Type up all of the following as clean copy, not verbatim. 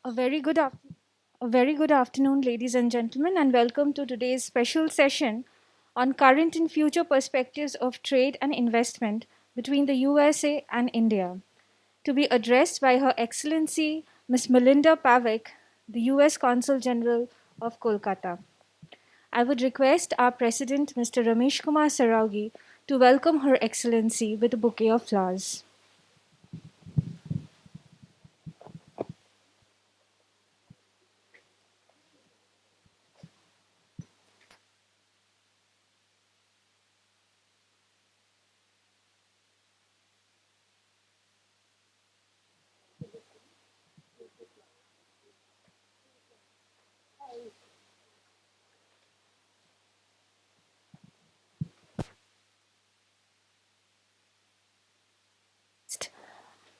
A very good af- a very good afternoon, ladies and gentlemen, and welcome to today's special session on current and future perspectives of trade and investment between the USA and India, to be addressed by Her Excellency Ms. Melinda Pavick, the US Consul General of Kolkata. I would request our President, Mr. Ramesh Kumar Saraugi, to welcome Her Excellency with a bouquet of flowers.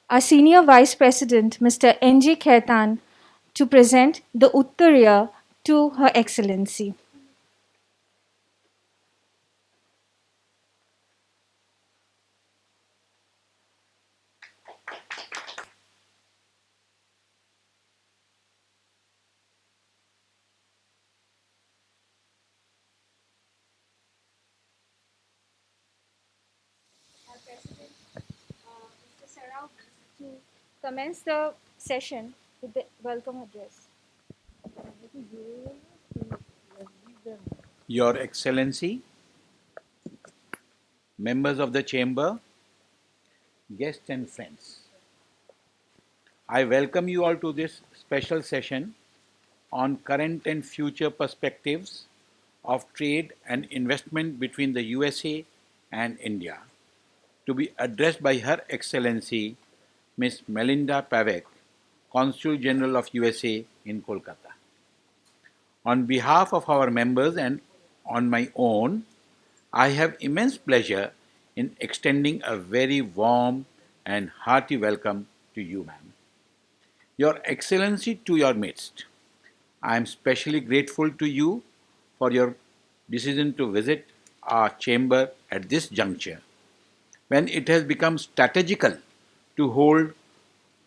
Our Senior Vice President, Mr. N.G. Khaitan, to present the Uttariya to Her Excellency. Our President, Mr. Sarau, to commence the session with the welcome address. Your Excellency, members of the Chamber, guests and friends, I welcome you all to this special session on current and future perspectives of trade and investment between the USA and India, to be addressed by Her Excellency Miss Melinda Pavick, Consul General of USA in Kolkata. On behalf of our members and on my own, I have immense pleasure in extending a very warm and hearty welcome to you, ma'am. Your Excellency, to your midst. I am specially grateful to you for your decision to visit our chamber at this juncture, when it has become strategical to hold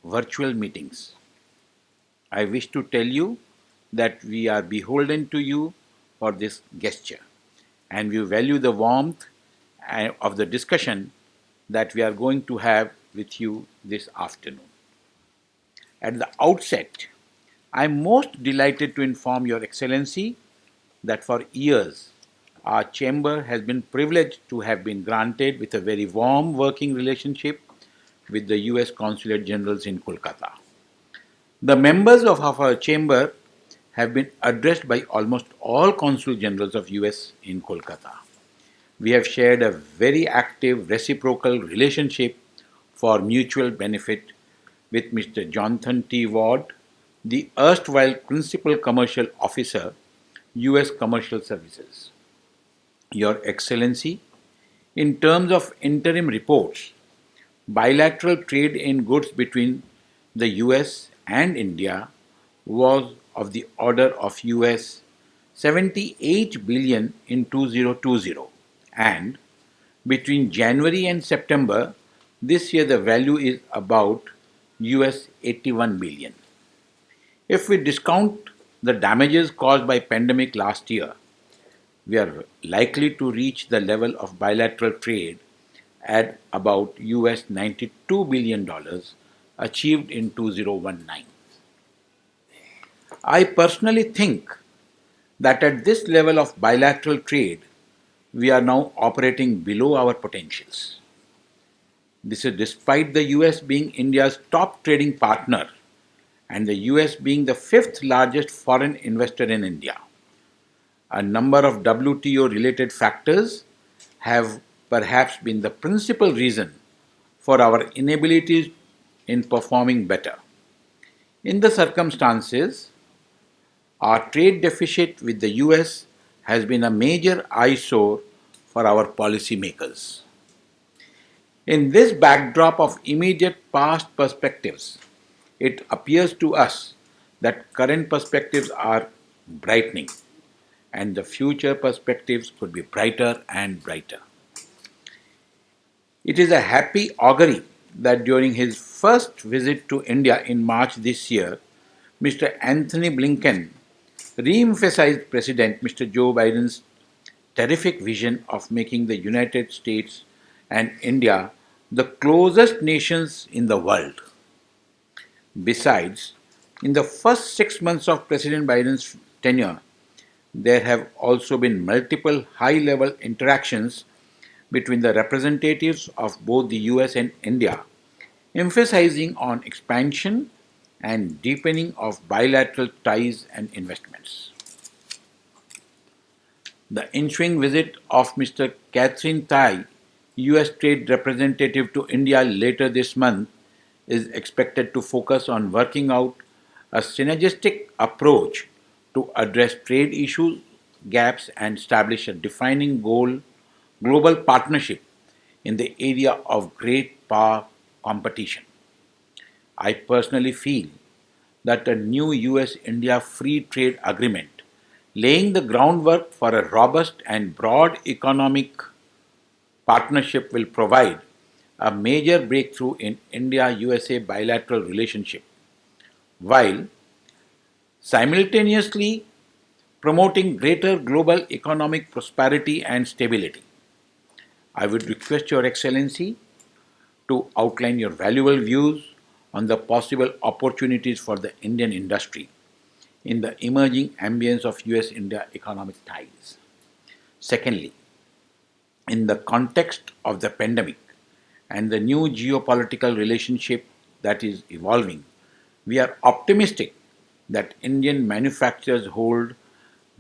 virtual meetings. I wish to tell you that we are beholden to you for this gesture, and we value the warmth of the discussion that we are going to have with you this afternoon. At the outset, I am most delighted to inform Your Excellency that for years our chamber has been privileged to have been granted with a very warm working relationship with the US Consulate Generals in Kolkata. The members of our chamber have been addressed by almost all consul generals of US in Kolkata. We have shared a very active reciprocal relationship for mutual benefit with Mr. Jonathan T. Ward, the erstwhile Principal Commercial Officer, US Commercial Services. Your Excellency, in terms of interim reports, bilateral trade in goods between the US and India was of the order of US 78 billion in 2020, and between January and September this year the value is about US 81 billion. If we discount the damages caused by pandemic last year, we are likely to reach the level of bilateral trade at about US $92 billion dollars achieved in 2019. I personally think that at this level of bilateral trade, we are now operating below our potentials. This is despite the US being India's top trading partner and the US being the fifth largest foreign investor in India. A number of WTO related factors have perhaps been the principal reason for our inability in performing better. In the circumstances, our trade deficit with the US has been a major eyesore for our policymakers. In this backdrop of immediate past perspectives, it appears to us that current perspectives are brightening and the future perspectives could be brighter and brighter. It is a happy augury that during his first visit to India in March this year, Mr. Anthony Blinken re-emphasized President Mr. Joe Biden's terrific vision of making the United States and India the closest nations in the world. Besides, in the first 6 months of President Biden's tenure, there have also been multiple high level interactions between the representatives of both the US and India, emphasizing on expansion and deepening of bilateral ties and investments. The ensuing visit of Mr. Catherine Tai, US Trade Representative to India later this month, is expected to focus on working out a synergistic approach to address trade issues, gaps, and establish a defining global partnership in the area of great power competition. I personally feel that a new US India free trade agreement, laying the groundwork for a robust and broad economic partnership, will provide a major breakthrough in India USA bilateral relationship, while simultaneously promoting greater global economic prosperity and stability. I would request Your Excellency to outline your valuable views on the possible opportunities for the Indian industry in the emerging ambience of US India economic ties. Secondly, in the context of the pandemic and the new geopolitical relationship that is evolving, we are optimistic that Indian manufacturers hold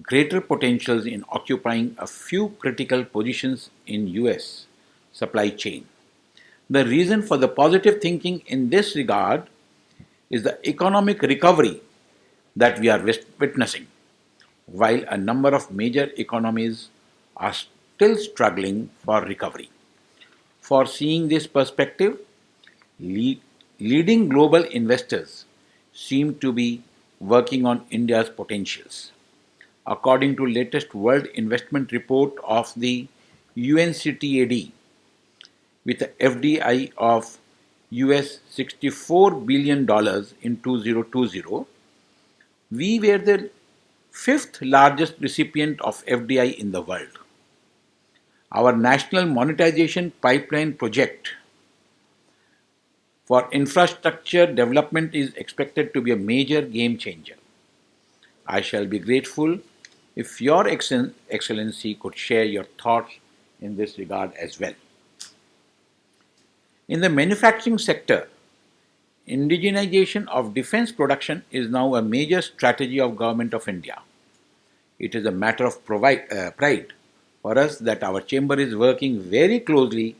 greater potentials in occupying a few critical positions in US supply chain. The reason for the positive thinking in this regard is the economic recovery that we are witnessing, while a number of major economies are still struggling for recovery. Foreseeing this perspective, lead, leading global investors seem to be working on India's potentials. According to latest World Investment Report of the UNCTAD, with a FDI of US $64 billion in 2020, we were the fifth largest recipient of FDI in the world. Our National Monetization Pipeline project for infrastructure development is expected to be a major game changer. I shall be grateful if Your Excellency could share your thoughts in this regard as well. In the manufacturing sector, indigenization of defense production is now a major strategy of Government of India. It is a matter of pride for us that our chamber is working very closely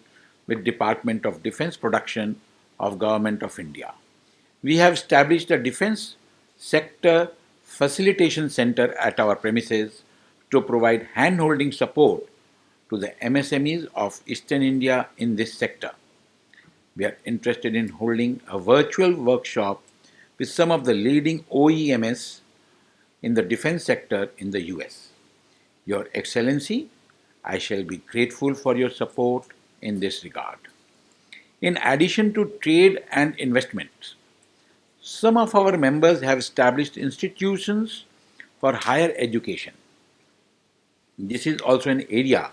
with Department of Defense Production of Government of India. We have established a defense sector facilitation center at our premises to provide hand-holding support to the MSMEs of Eastern India in this sector. We are interested in holding a virtual workshop with some of the leading OEMs in the defense sector in the US. Your Excellency, I shall be grateful for your support in this regard. In addition to trade and investments, some of our members have established institutions for higher education. This is also an area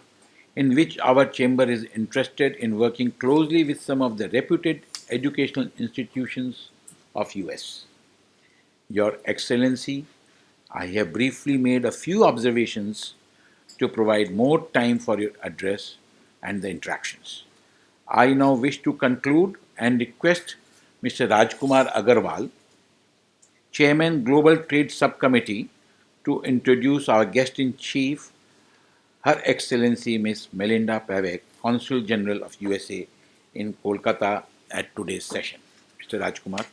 in which our chamber is interested in working closely with some of the reputed educational institutions of US. Your Excellency, I have briefly made a few observations to provide more time for your address and the interactions. I now wish to conclude and request Mr. Rajkumar Agarwal, Chairman Global Trade Subcommittee, to introduce our guest in chief, Her Excellency Ms. Melinda Pavek, Consul General of USA in Kolkata, at today's session. Mr. Rajkumar.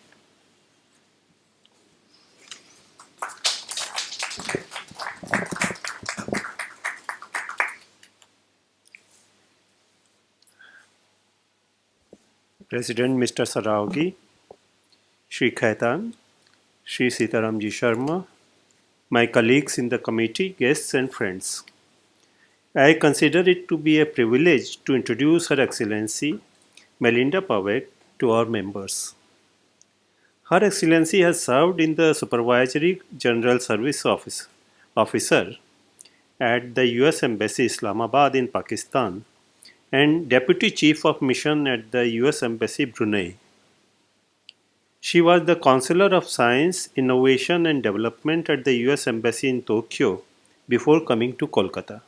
President Mr. Saraogi, Shri Khaitan, Shri Sitaramji Sharma, my colleagues in the committee, guests and friends. I consider it to be a privilege to introduce Her Excellency Melinda Pavek to our members. Her Excellency has served in the Supervisory General Officer at the US Embassy Islamabad in Pakistan and Deputy Chief of Mission at the US Embassy Brunei. She was the Counselor of Science, Innovation and Development at the US Embassy in Tokyo before coming to Kolkata.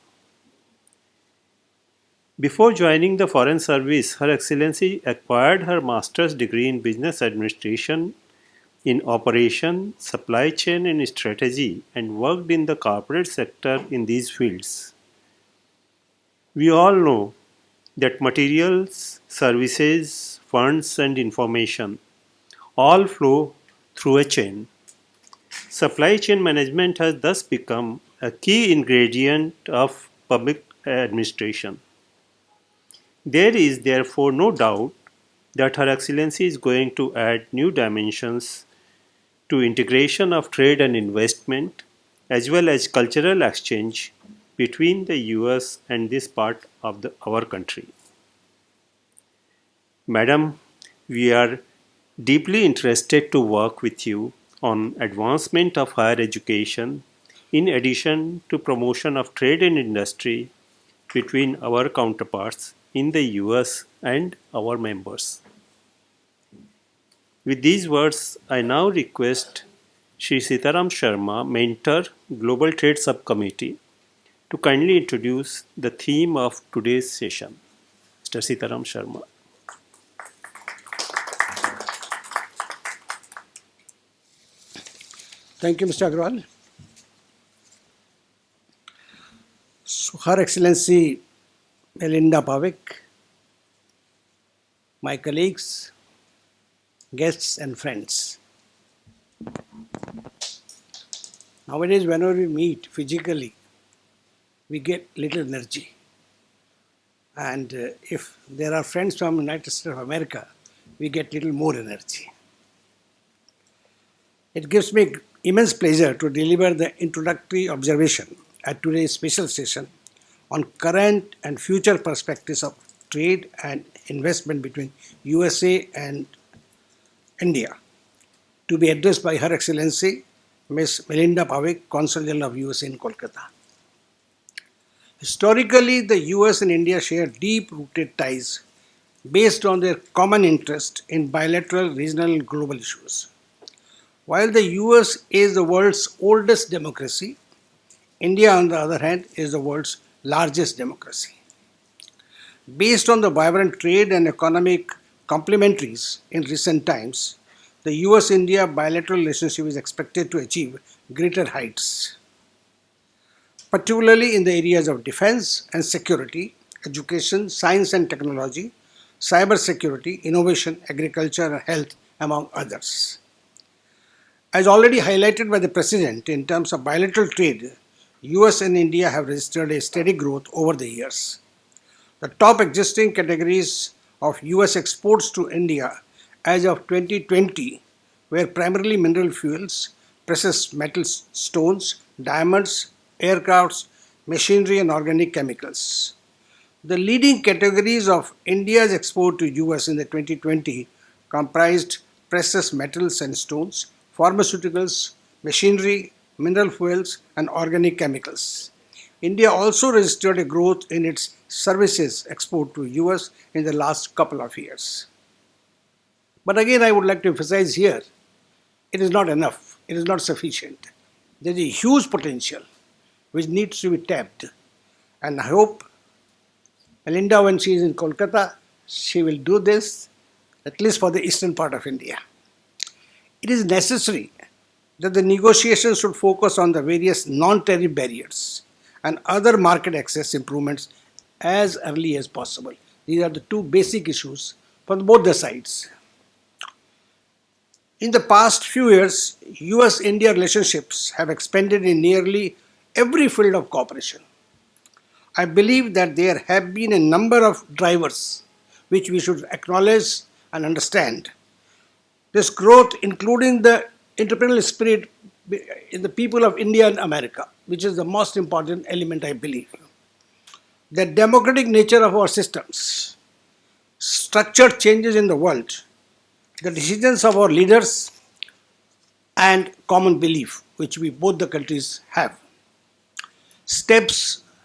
Before joining the Foreign Service, Her Excellency acquired her master's degree in business administration in operation, supply chain, and strategy, and worked in the corporate sector in these fields. We all know that materials, services, funds, and information all flow through a chain. Supply chain management has thus become a key ingredient of public administration. There is therefore no doubt that Her Excellency is going to add new dimensions to integration of trade and investment as well as cultural exchange between the US and this part of our country. Madam, we are deeply interested to work with you on advancement of higher education in addition to promotion of trade and industry between our counterparts in the US and our members. With these words, I now request Shri Sitaram Sharma, Mentor, Global Trade Subcommittee, to kindly introduce the theme of today's session. Mr. Sitaram Sharma. Thank you, Mr. Agrawal. So, Her Excellency Melinda Pavik, my colleagues, guests and friends. Nowadays, whenever we meet physically, we get little energy. And if there are friends from United States of America, we get little more energy. It gives me immense pleasure to deliver the introductory observation at today's special session on current and future perspectives of trade and investment between USA and India, to be addressed by Her Excellency Ms. Melinda Pavik, Consul General of USA in Kolkata. Historically, the US and India share deep-rooted ties based on their common interest in bilateral, regional, and global issues. While the US is the world's oldest democracy, India, on the other hand, is the world's largest democracy. Based on the vibrant trade and economic complementaries in recent times, the US-India bilateral relationship is expected to achieve greater heights, particularly in the areas of defense and security, education, science and technology, cyber security, innovation, agriculture, and health, among others. As already highlighted by the President, in terms of bilateral trade, US and India have registered a steady growth over the years. The top existing categories of US exports to India as of 2020 were primarily mineral fuels, precious metals, stones, diamonds, aircrafts, machinery, and organic chemicals. The leading categories of India's export to US in the 2020 comprised precious metals and stones, pharmaceuticals, machinery, mineral fuels, and organic chemicals. India also registered a growth in its services export to US in the last couple of years. But again, I would like to emphasize here, it is not enough, it is not sufficient. There is a huge potential which needs to be tapped. And I hope Melinda, when she is in Kolkata, she will do this, at least for the eastern part of India. It is necessary that the negotiations should focus on the various non-tariff barriers and other market access improvements as early as possible. These are the two basic issues for both the sides. In the past few years, US-India relationships have expanded in nearly every field of cooperation. I believe that there have been a number of drivers which we should acknowledge and understand. This growth, including the entrepreneurial spirit in the people of India and America, which is the most important element, I believe. The democratic nature of our systems, structured changes in the world, the decisions of our leaders, and common belief, which we both the countries have.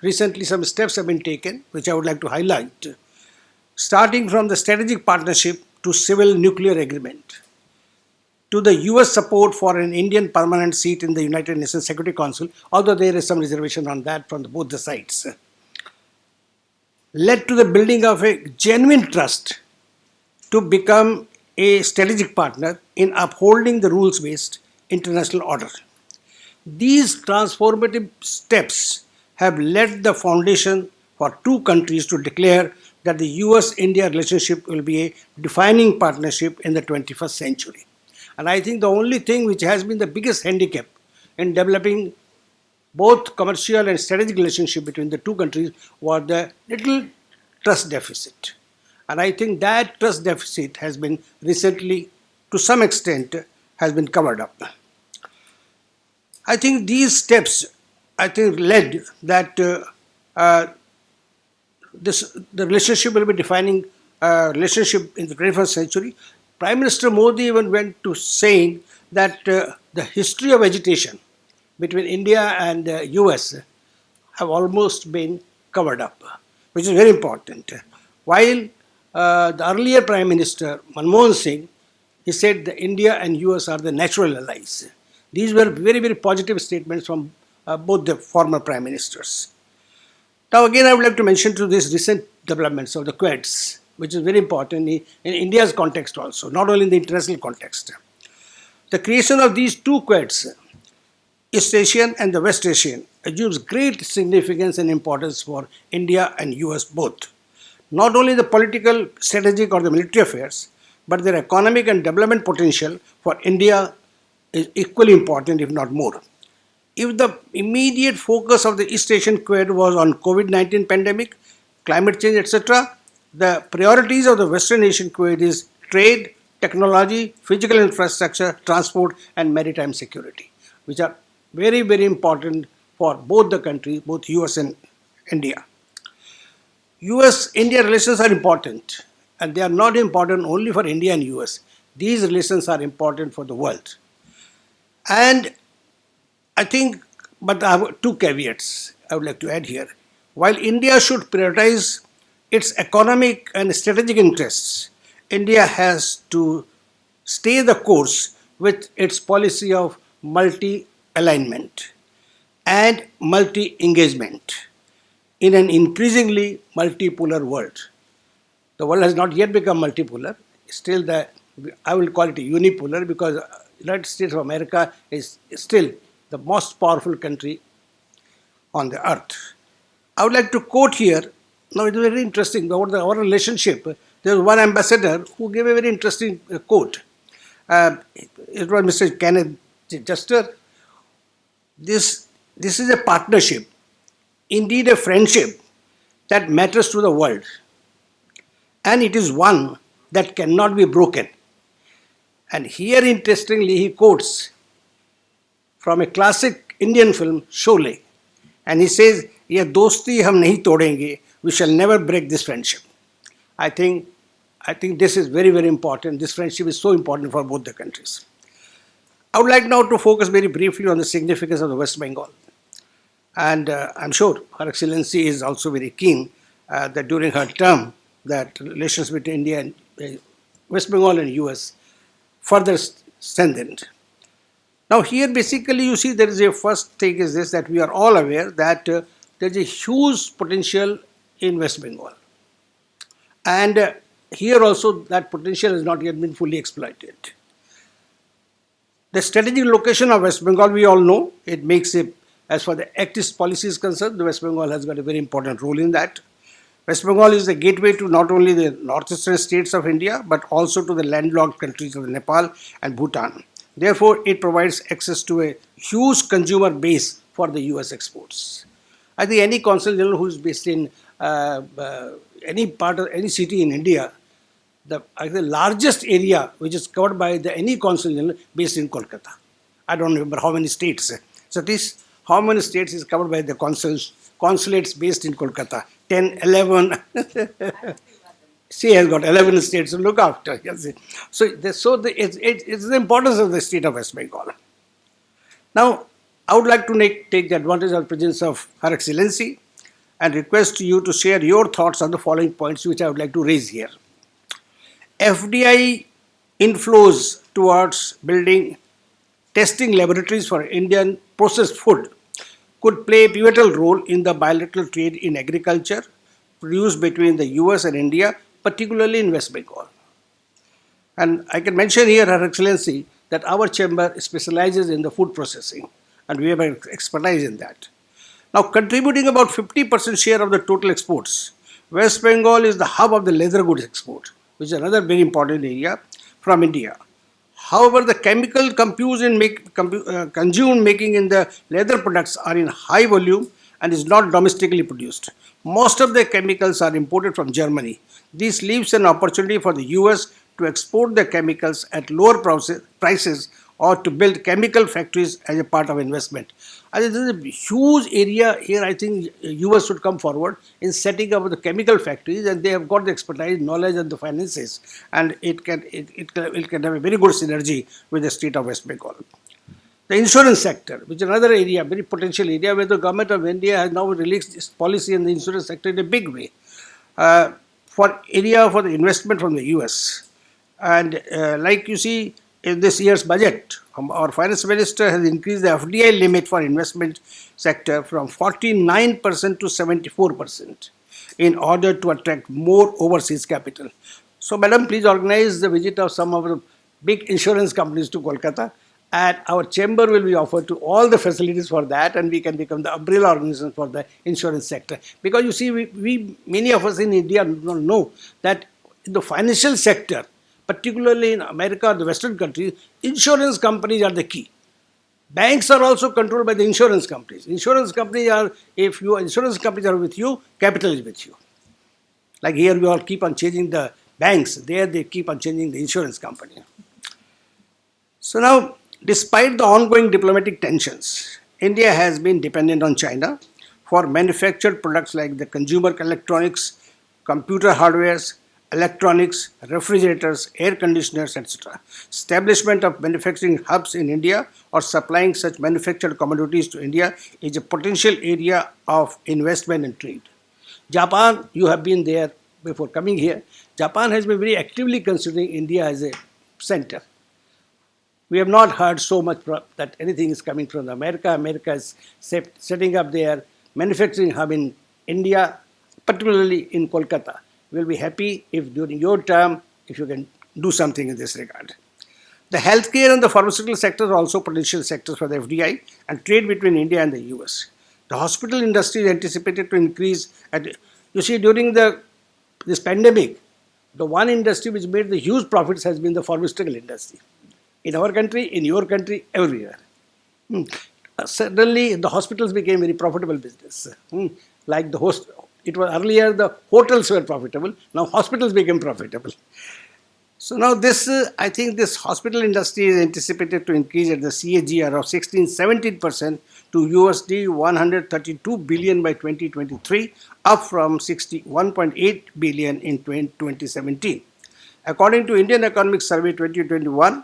Recently some steps have been taken, which I would like to highlight, starting from the strategic partnership to civil nuclear agreement, to the US support for an Indian permanent seat in the United Nations Security Council, although there is some reservation on that from both the sides, led to the building of a genuine trust to become a strategic partner in upholding the rules-based international order. These transformative steps have laid the foundation for two countries to declare that the US-India relationship will be a defining partnership in the 21st century. And I think the only thing which has been the biggest handicap in developing both commercial and strategic relationship between the two countries was the little trust deficit. And I think that trust deficit has been recently, to some extent, has been covered up. I think these steps, led that the relationship will be defining relationship in the 21st century. Prime Minister Modi even went to saying that the history of agitation between India and US have almost been covered up, which is very important. While the earlier Prime Minister Manmohan Singh, he said that India and US are the natural allies. These were very, very positive statements from both the former Prime Ministers. Now again I would like to mention to these recent developments of the Quads, which is very important in India's context also, not only in the international context. The creation of these two Quads, East Asian and the West Asian, assumes great significance and importance for India and US both. Not only the political, strategic or the military affairs, but their economic and development potential for India is equally important, if not more. If the immediate focus of the East Asian Quad was on COVID-19 pandemic, climate change, etc., the priorities of the Western Asian Quad is trade, technology, physical infrastructure, transport, and maritime security, which are very, very important for both the countries, both US and India. US-India relations are important, and they are not important only for India and US. These relations are important for the world. And I think, but I have two caveats I would like to add here. While India should prioritize its economic and strategic interests, India has to stay the course with its policy of multi-alignment and multi-engagement in an increasingly multipolar world. The world has not yet become multipolar. Still, I will call it unipolar because United States of America is still the most powerful country on the earth. I would like to quote here. Now it is very interesting about our relationship. There was one ambassador who gave a very interesting quote. It was Mr. Kenneth Juster. This is a partnership, indeed a friendship that matters to the world, and it is one that cannot be broken. And here, interestingly, he quotes from a classic Indian film, Sholay, and he says, "Ye dosti hum nahi todenge. We shall never break this friendship." I think this is very, very important. This friendship is so important for both the countries. I would like now to focus very briefly on the significance of the West Bengal. And I'm sure Her Excellency is also very keen that during her term, that relations between India and West Bengal and US further strengthened. Now here basically you see there is a first thing is this, that we are all aware that there is a huge potential in West Bengal. And here also that potential has not yet been fully exploited. The strategic location of West Bengal, we all know, it makes it, as far as the Act East policy is concerned, the West Bengal has got a very important role in that. West Bengal is the gateway to not only the northeastern states of India, but also to the landlocked countries of Nepal and Bhutan. Therefore, it provides access to a huge consumer base for the US exports. I think any consul general who is based in any part of any city in India, the largest area which is covered by any consul general based in Kolkata. I don't remember how many states. So this, how many states is covered by the consulates based in Kolkata? 10, 11. She has got 11 states to look after. Yes. It's the importance of the state of West Bengal. Now, I would like to take the advantage of the presence of Her Excellency and request you to share your thoughts on the following points which I would like to raise here. FDI inflows towards building testing laboratories for Indian processed food could play a pivotal role in the bilateral trade in agriculture produced between the US and India, particularly in West Bengal. And I can mention here, Her Excellency, that our chamber specializes in the food processing and we have expertise in that. Now, contributing about 50% share of the total exports, West Bengal is the hub of the leather goods export, which is another very important area from India. However, the chemical consumed making in the leather products are in high volume and is not domestically produced. Most of the chemicals are imported from Germany. This leaves an opportunity for the US to export the chemicals at lower prices or to build chemical factories as a part of investment. I think this is a huge area here. I think US should come forward in setting up the chemical factories, and they have got the expertise, knowledge, and the finances, and it can have a very good synergy with the state of West Bengal. The insurance sector, which is another area, very potential area, where the government of India has now released its policy in the insurance sector in a big way, for the investment from the US. And like you see in this year's budget, our finance minister has increased the FDI limit for investment sector from 49% to 74% in order to attract more overseas capital. So, madam, please organize the visit of some of the big insurance companies to Kolkata, and our chamber will be offered to all the facilities for that, and we can become the umbrella organization for the insurance sector. Because you see, we many of us in India don't know that in the financial sector, particularly in America or the Western countries, insurance companies are the key. Banks are also controlled by the insurance companies. If your insurance companies are with you, capital is with you. Like here, we all keep on changing the banks. There, they keep on changing the insurance company. So now, despite the ongoing diplomatic tensions, India has been dependent on China for manufactured products like the consumer electronics, computer hardwares, electronics, refrigerators, air conditioners, etc. Establishment of manufacturing hubs in India or supplying such manufactured commodities to India is a potential area of investment and trade. Japan, you have been there before coming here. Japan has been very actively considering India as a center. We have not heard so much that anything is coming from America. America is setting up their manufacturing hub in India, particularly in Kolkata. We'll be happy if during your term, if you can do something in this regard. The healthcare and the pharmaceutical sectors are also potential sectors for the FDI and trade between India and the US. The hospital industry is anticipated to increase. You see, during this pandemic, the one industry which made the huge profits has been the pharmaceutical industry. In our country, in your country, everywhere. Suddenly, the hospitals became very profitable business. Like it was earlier the hotels were profitable. Now hospitals became profitable. So now I think this hospital industry is anticipated to increase at the CAGR of 16-17% to USD 132 billion by 2023, up from 61.8 billion in 2017. According to Indian Economic Survey 2021,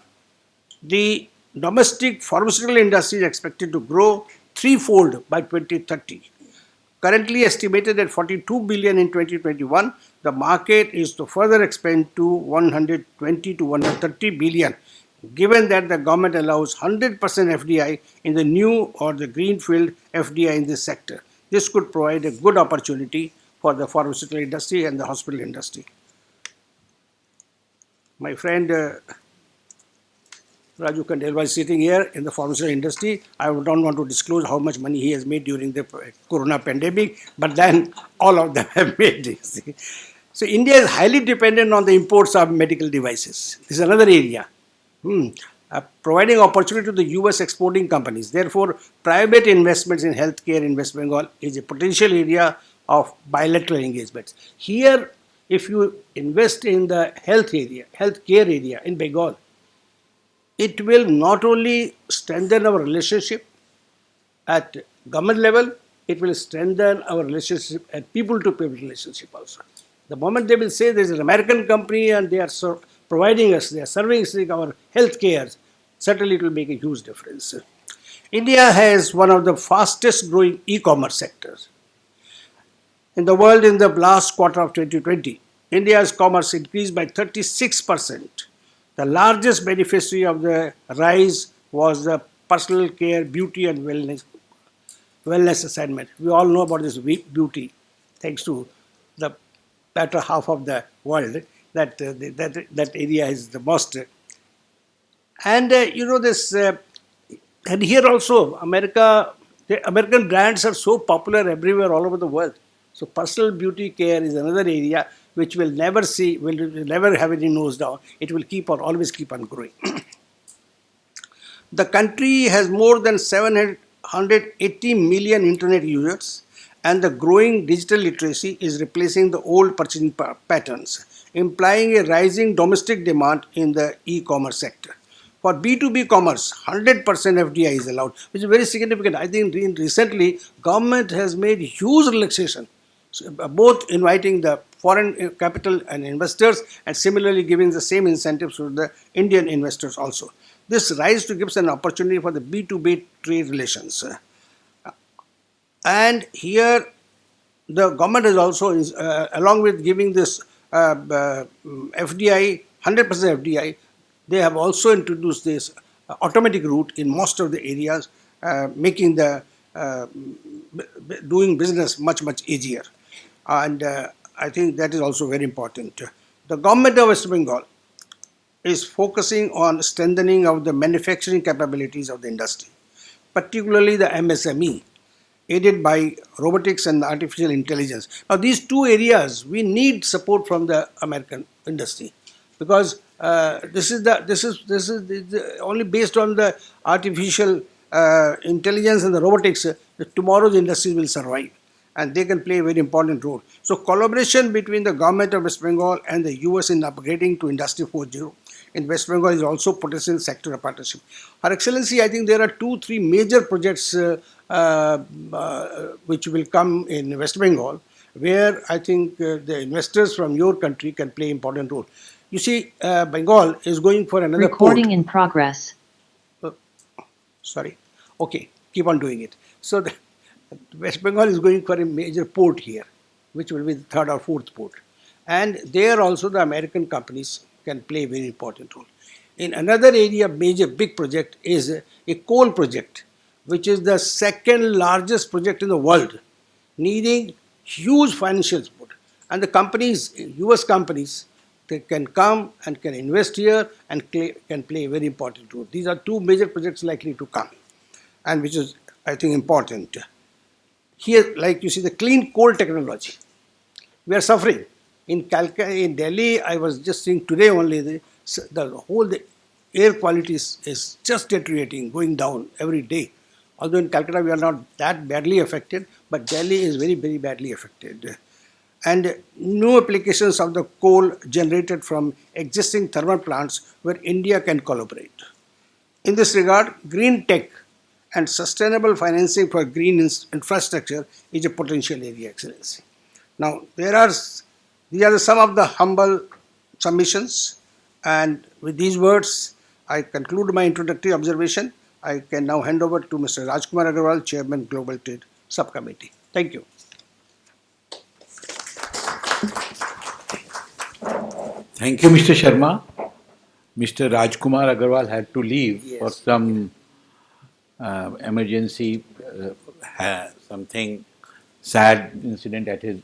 the domestic pharmaceutical industry is expected to grow threefold by 2030. Currently estimated at 42 billion in 2021, the market is to further expand to 120 to 130 billion, given that the government allows 100% FDI in the new or the greenfield FDI in this sector. This could provide a good opportunity for the pharmaceutical industry and the hospital industry. My friend Raju Khandelwal is sitting here in the pharmaceutical industry. I don't want to disclose how much money he has made during the corona pandemic, but then all of them have made this. So India is highly dependent on the imports of medical devices. This is another area. Providing opportunity to the US exporting companies. Therefore, private investments in healthcare in West Bengal is a potential area of bilateral engagements. Here, if you invest in the healthcare area in Bengal, it will not only strengthen our relationship at government level, it will strengthen our relationship at people-to-people relationship also. The moment they will say there is an American company and they are providing us, they are serving us our health care, certainly it will make a huge difference. India has one of the fastest growing e-commerce sectors in the world in the last quarter of 2020. India's commerce increased by 36%. The largest beneficiary of the rise was the personal care, beauty, and wellness assignment. We all know about this beauty, thanks to the better half of the world. That area is the most. And this, and here also, the American brands are so popular everywhere, all over the world. So personal beauty care is another area which will never have any nose down. It will always keep on growing. The country has more than 780 million internet users, and the growing digital literacy is replacing the old purchasing patterns, implying a rising domestic demand in the e-commerce sector. For B2B commerce, 100% FDI is allowed, which is very significant. I think recently, government has made huge relaxation, both inviting the foreign capital and investors and similarly giving the same incentives to the Indian investors also. This rise to gives an opportunity for the B2B trade relations. And here the government is also, along with giving this FDI, 100% FDI, they have also introduced this automatic route in most of the areas, making the doing business much, much easier. And I think that is also very important. The government of West Bengal is focusing on strengthening of the manufacturing capabilities of the industry, particularly the MSME, aided by robotics and artificial intelligence. Now, these two areas we need support from the American industry, because this is only based on the artificial intelligence and the robotics. Tomorrow's industry will survive, and they can play a very important role. So, collaboration between the government of West Bengal and the US in upgrading to Industry 4.0 in West Bengal is also potential sector partnership. Her Excellency, I think there are 2-3 major projects which will come in West Bengal, where I think the investors from your country can play important role. You see, Bengal is going for another Recording port. in progress. Sorry. Okay, keep on doing it. So the West Bengal is going for a major port here, which will be the third or fourth port. And there also the American companies can play a very important role. In another area, major big project is a coal project, which is the second largest project in the world, needing huge financial support. And the companies, US companies, they can come and can invest here and can play a very important role. These are two major projects likely to come, and which is, I think, important. Here, like you see, the clean coal technology, we are suffering. In Calcutta, in Delhi, I was just seeing today only, the air quality is just deteriorating, going down every day. Although in Calcutta we are not that badly affected, but Delhi is very, very badly affected. And new applications of the coal generated from existing thermal plants where India can collaborate. In this regard, green tech and sustainable financing for green infrastructure is a potential area, Excellency. Now, these are some of the humble submissions, and with these words, I conclude my introductory observation. I can now hand over to Mr. Rajkumar Agarwal, Chairman, Global Trade Subcommittee. Thank you. Thank you, Mr. Sharma. Mr. Rajkumar Agarwal had to leave for some emergency, something sad incident at his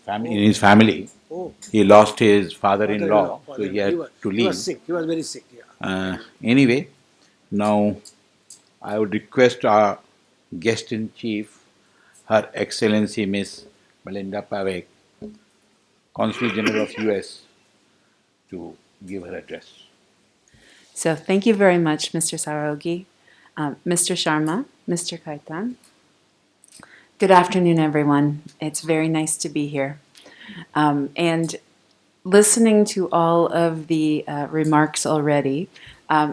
family, in his family. Oh. He lost his father-in-law, so he had to leave. He was sick. He was very sick. Yeah. Anyway, now I would request our guest in chief, Her Excellency Miss Melinda Pavek, Consul General of US, to give her address. So thank you very much, Mr. Sarogi, Mr. Sharma, Mr. Kaitan. Good afternoon, everyone. It's very nice to be here. And listening to all of the remarks already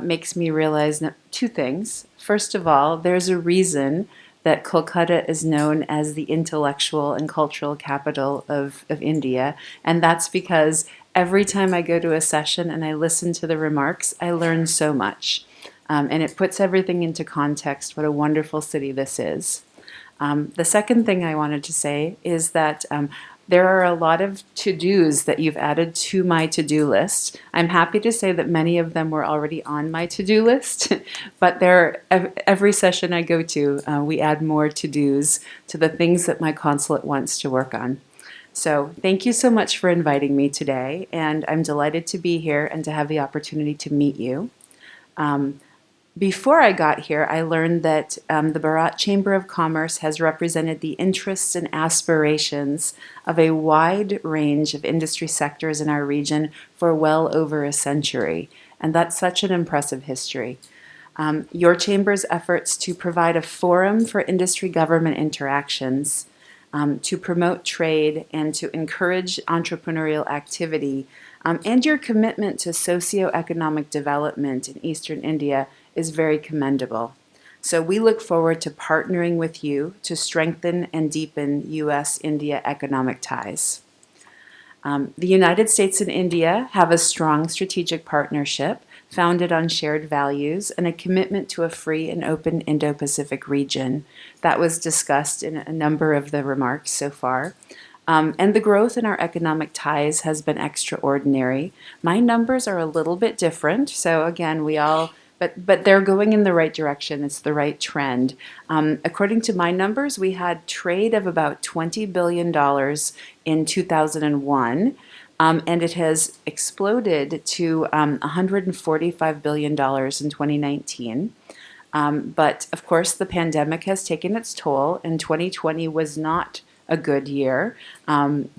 makes me realize two things. First of all, there's a reason that Kolkata is known as the intellectual and cultural capital of India. And that's because every time I go to a session and I listen to the remarks, I learn so much. And it puts everything into context what a wonderful city this is. The second thing I wanted to say is that there are a lot of to-dos that you've added to my to-do list. I'm happy to say that many of them were already on my to-do list, but every session I go to, we add more to-dos to the things that my consulate wants to work on. So thank you so much for inviting me today, and I'm delighted to be here and to have the opportunity to meet you. Before I got here, I learned that the Bharat Chamber of Commerce has represented the interests and aspirations of a wide range of industry sectors in our region for well over a century. And that's such an impressive history. Your chamber's efforts to provide a forum for industry-government interactions, to promote trade and to encourage entrepreneurial activity, and your commitment to socioeconomic development in Eastern India is very commendable. So we look forward to partnering with you to strengthen and deepen U.S.-India economic ties. The United States and India have a strong strategic partnership founded on shared values and a commitment to a free and open Indo-Pacific region. That was discussed in a number of the remarks so far. And the growth in our economic ties has been extraordinary. My numbers are a little bit different, so again, but they're going in the right direction. It's the right trend. According to my numbers, we had trade of about $20 billion in 2001, and it has exploded to $145 billion in 2019. But of course, the pandemic has taken its toll, and 2020 was not a good year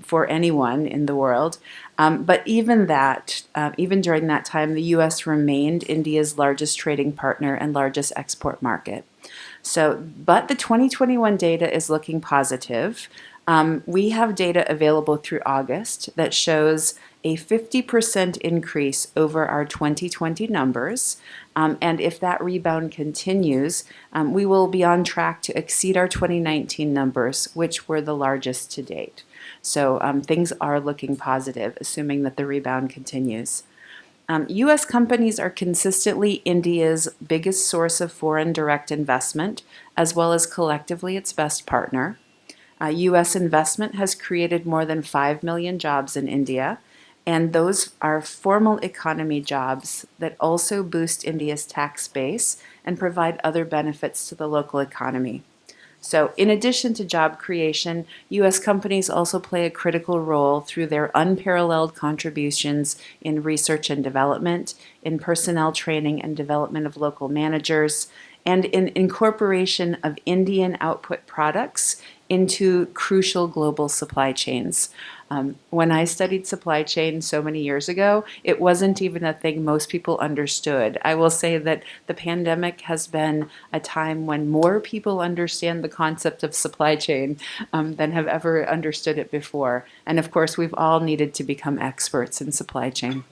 for anyone in the world. But even during that time, the U.S. remained India's largest trading partner and largest export market. But the 2021 data is looking positive. We have data available through August that shows a 50% increase over our 2020 numbers. And if that rebound continues, we will be on track to exceed our 2019 numbers, which were the largest to date. So things are looking positive, assuming that the rebound continues. U.S. companies are consistently India's biggest source of foreign direct investment, as well as collectively its best partner. U.S. investment has created more than 5 million jobs in India, and those are formal economy jobs that also boost India's tax base and provide other benefits to the local economy. So in addition to job creation, U.S. companies also play a critical role through their unparalleled contributions in research and development, in personnel training and development of local managers, and in incorporation of Indian output products into crucial global supply chains. When I studied supply chain so many years ago, it wasn't even a thing most people understood. I will say that the pandemic has been a time when more people understand the concept of supply chain than have ever understood it before. And of course, we've all needed to become experts in supply chain.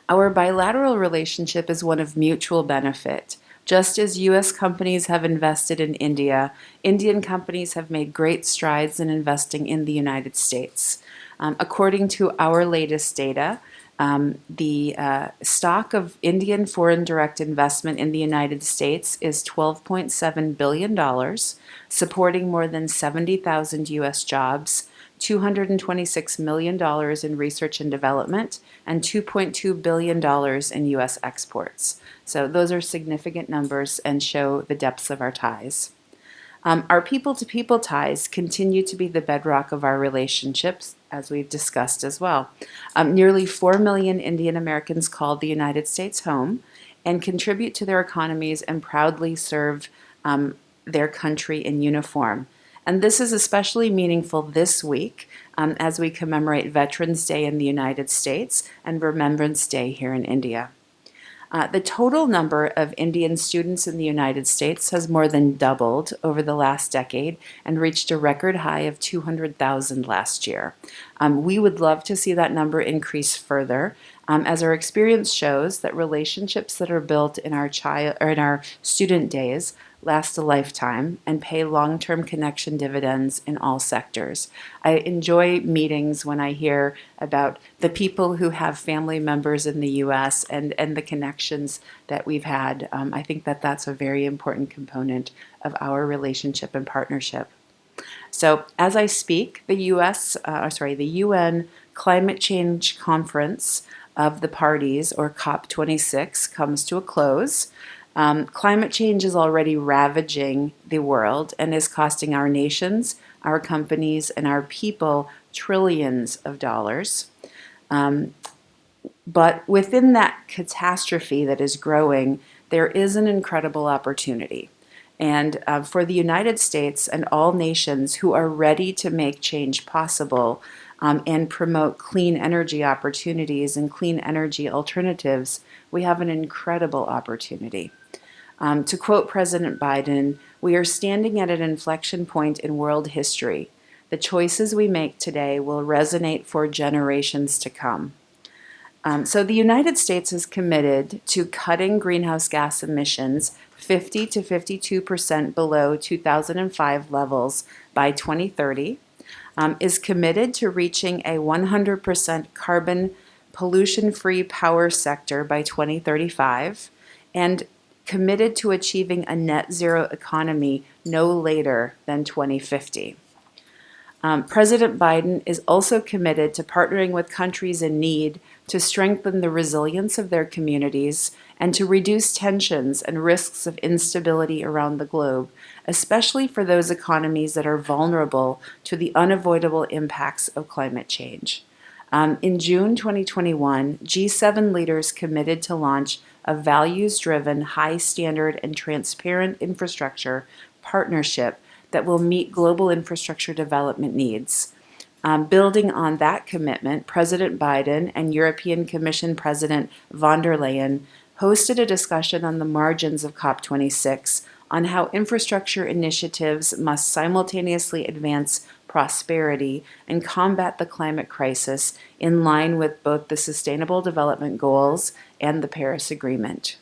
Our bilateral relationship is one of mutual benefit. Just as U.S. companies have invested in India, Indian companies have made great strides in investing in the United States. According to our latest data, the stock of Indian foreign direct investment in the United States is $12.7 billion, supporting more than 70,000 U.S. jobs, $226 million in research and development, and $2.2 billion in U.S. exports. So those are significant numbers and show the depths of our ties. Our people-to-people ties continue to be the bedrock of our relationships, as we've discussed as well. Nearly 4 million Indian Americans call the United States home and contribute to their economies and proudly serve their country in uniform. And this is especially meaningful this week as we commemorate Veterans Day in the United States and Remembrance Day here in India. The total number of Indian students in the United States has more than doubled over the last decade and reached a record high of 200,000 last year. We would love to see that number increase further, as our experience shows that relationships that are built in our student days last a lifetime and pay long-term connection dividends in all sectors. I enjoy meetings when I hear about the people who have family members in the U.S. and the connections that we've had. I think that that's a very important component of our relationship and partnership. So, as I speak, the UN Climate Change Conference of the Parties, or COP26, comes to a close. Climate change is already ravaging the world and is costing our nations, our companies, and our people trillions of dollars. But within that catastrophe that is growing, there is an incredible opportunity. And for the United States and all nations who are ready to make change possible and promote clean energy opportunities and clean energy alternatives, we have an incredible opportunity. To quote President Biden, we are standing at an inflection point in world history. The choices we make today will resonate for generations to come. So the United States is committed to cutting greenhouse gas emissions 50 to 52% below 2005 levels by 2030, is committed to reaching a 100% carbon pollution-free power sector by 2035, and committed to achieving a net zero economy no later than 2050. President Biden is also committed to partnering with countries in need to strengthen the resilience of their communities and to reduce tensions and risks of instability around the globe, especially for those economies that are vulnerable to the unavoidable impacts of climate change. In June 2021, G7 leaders committed to launch a values-driven, high-standard, and transparent infrastructure partnership that will meet global infrastructure development needs. Building on that commitment, President Biden and European Commission President von der Leyen hosted a discussion on the margins of COP26 on how infrastructure initiatives must simultaneously advance prosperity and combat the climate crisis in line with both the Sustainable Development Goals and the Paris Agreement.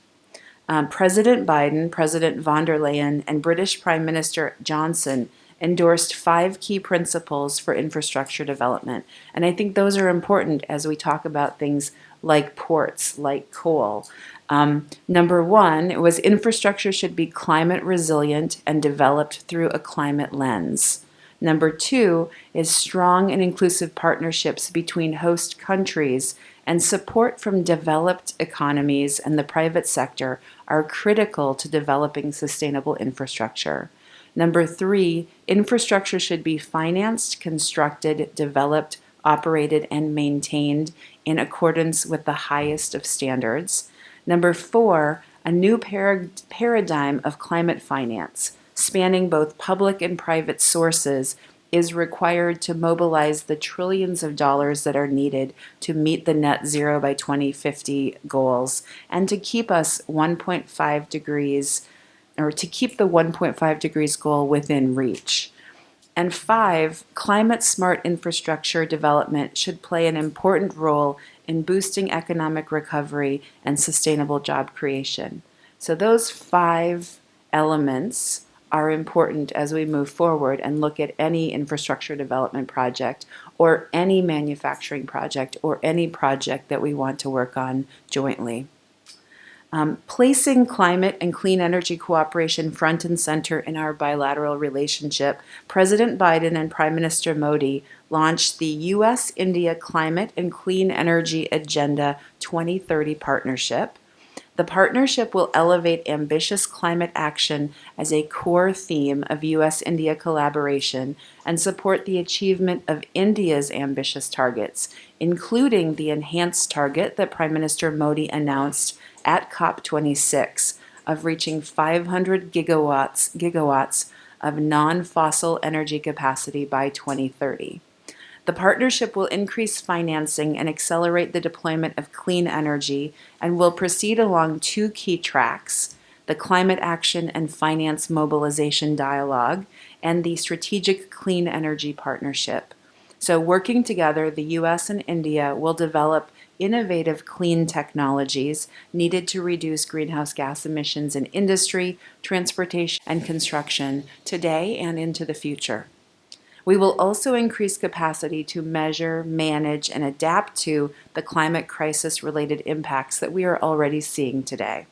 President Biden, President von der Leyen, and British Prime Minister Johnson endorsed 5 key principles for infrastructure development. And I think those are important as we talk about things like ports, like coal. Number 1 was infrastructure should be climate resilient and developed through a climate lens. Number 2 is strong and inclusive partnerships between host countries and support from developed economies and the private sector are critical to developing sustainable infrastructure. Number 3, infrastructure should be financed, constructed, developed, operated, and maintained in accordance with the highest of standards. Number 4, a new paradigm of climate finance, spanning both public and private sources, is required to mobilize the trillions of dollars that are needed to meet the net zero by 2050 goals and to keep us 1.5 degrees, or to keep the 1.5 degrees goal within reach. And 5, climate smart infrastructure development should play an important role in boosting economic recovery and sustainable job creation. So those 5 elements are important as we move forward and look at any infrastructure development project or any manufacturing project or any project that we want to work on jointly. Placing climate and clean energy cooperation front and center in our bilateral relationship, President Biden and Prime Minister Modi launched the U.S.-India Climate and Clean Energy Agenda 2030 Partnership. The partnership will elevate ambitious climate action as a core theme of U.S.-India collaboration and support the achievement of India's ambitious targets, including the enhanced target that Prime Minister Modi announced at COP26 of reaching 500 gigawatts of non-fossil energy capacity by 2030. The partnership will increase financing and accelerate the deployment of clean energy and will proceed along 2 key tracks: the Climate Action and Finance Mobilization Dialogue and the Strategic Clean Energy Partnership. So, working together, the US and India will develop innovative clean technologies needed to reduce greenhouse gas emissions in industry, transportation, and construction today and into the future. We will also increase capacity to measure, manage, and adapt to the climate crisis related impacts that we are already seeing today.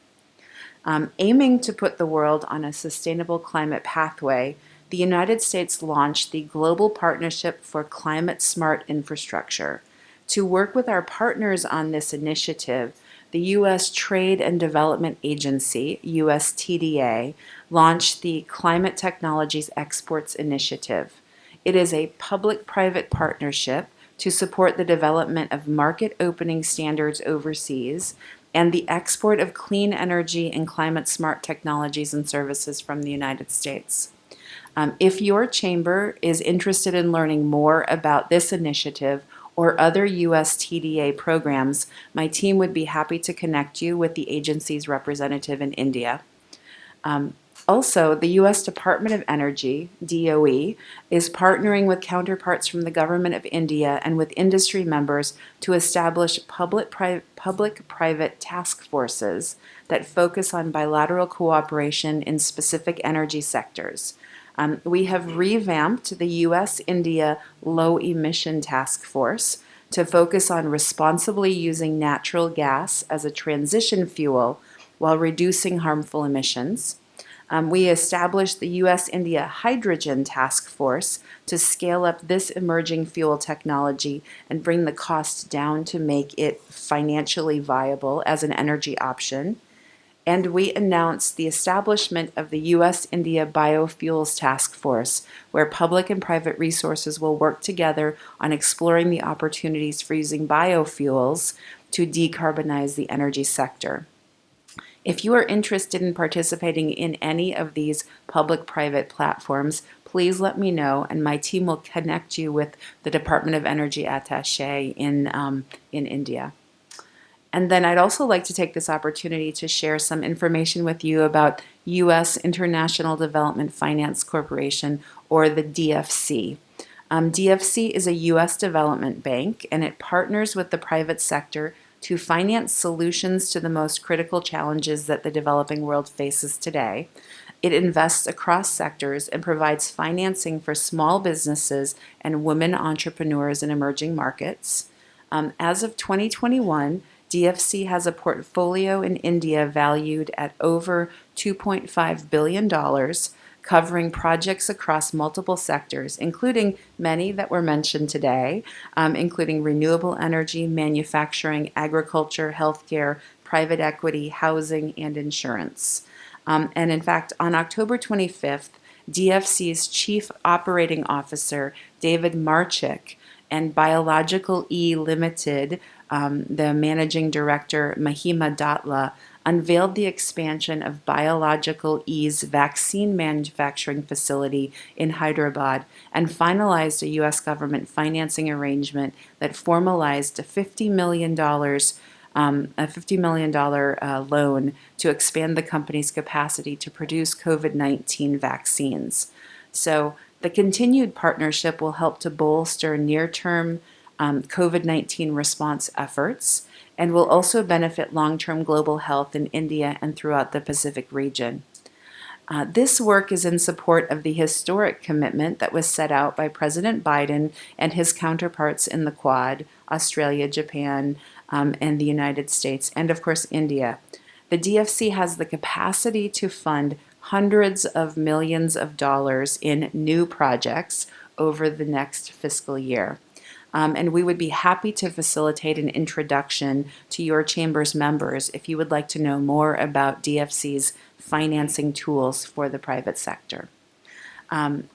Aiming to put the world on a sustainable climate pathway, the United States launched the Global Partnership for Climate Smart Infrastructure. To work with our partners on this initiative, the U.S. Trade and Development Agency, USTDA, launched the Climate Technologies Exports Initiative. It is a public-private partnership to support the development of market opening standards overseas and the export of clean energy and climate smart technologies and services from the United States. If your chamber is interested in learning more about this initiative or other USTDA programs, my team would be happy to connect you with the agency's representative in India. Also, the U.S. Department of Energy, DOE, is partnering with counterparts from the government of India and with industry members to establish public-private task forces that focus on bilateral cooperation in specific energy sectors. We have revamped the U.S.-India Low Emission Task Force to focus on responsibly using natural gas as a transition fuel while reducing harmful emissions. We established the U.S.-India Hydrogen Task Force to scale up this emerging fuel technology and bring the cost down to make it financially viable as an energy option. And we announced the establishment of the U.S.-India Biofuels Task Force, where public and private resources will work together on exploring the opportunities for using biofuels to decarbonize the energy sector. If you are interested in participating in any of these public-private platforms, please let me know, and my team will connect you with the Department of Energy attaché in India. And then I'd also like to take this opportunity to share some information with you about U.S. International Development Finance Corporation, or the DFC. DFC is a U.S. development bank, and it partners with the private sector to finance solutions to the most critical challenges that the developing world faces today. It invests across sectors and provides financing for small businesses and women entrepreneurs in emerging markets. As of 2021, DFC has a portfolio in India valued at over $2.5 billion, covering projects across multiple sectors, including many that were mentioned today, including renewable energy, manufacturing, agriculture, healthcare, private equity, housing, and insurance. And in fact, on October 25th, DFC's Chief Operating Officer, David Marchik, and Biological E Limited, the Managing Director, Mahima Datla, unveiled the expansion of Biological E's vaccine manufacturing facility in Hyderabad and finalized a U.S. government financing arrangement that formalized a $50 million loan to expand the company's capacity to produce COVID-19 vaccines. So the continued partnership will help to bolster near-term COVID-19 response efforts and will also benefit long-term global health in India and throughout the Pacific region. This work is in support of the historic commitment that was set out by President Biden and his counterparts in the Quad, Australia, Japan, and the United States, and of course India. The DFC has the capacity to fund hundreds of millions of dollars in new projects over the next fiscal year. And we would be happy to facilitate an introduction to your chamber's members if you would like to know more about DFC's financing tools for the private sector.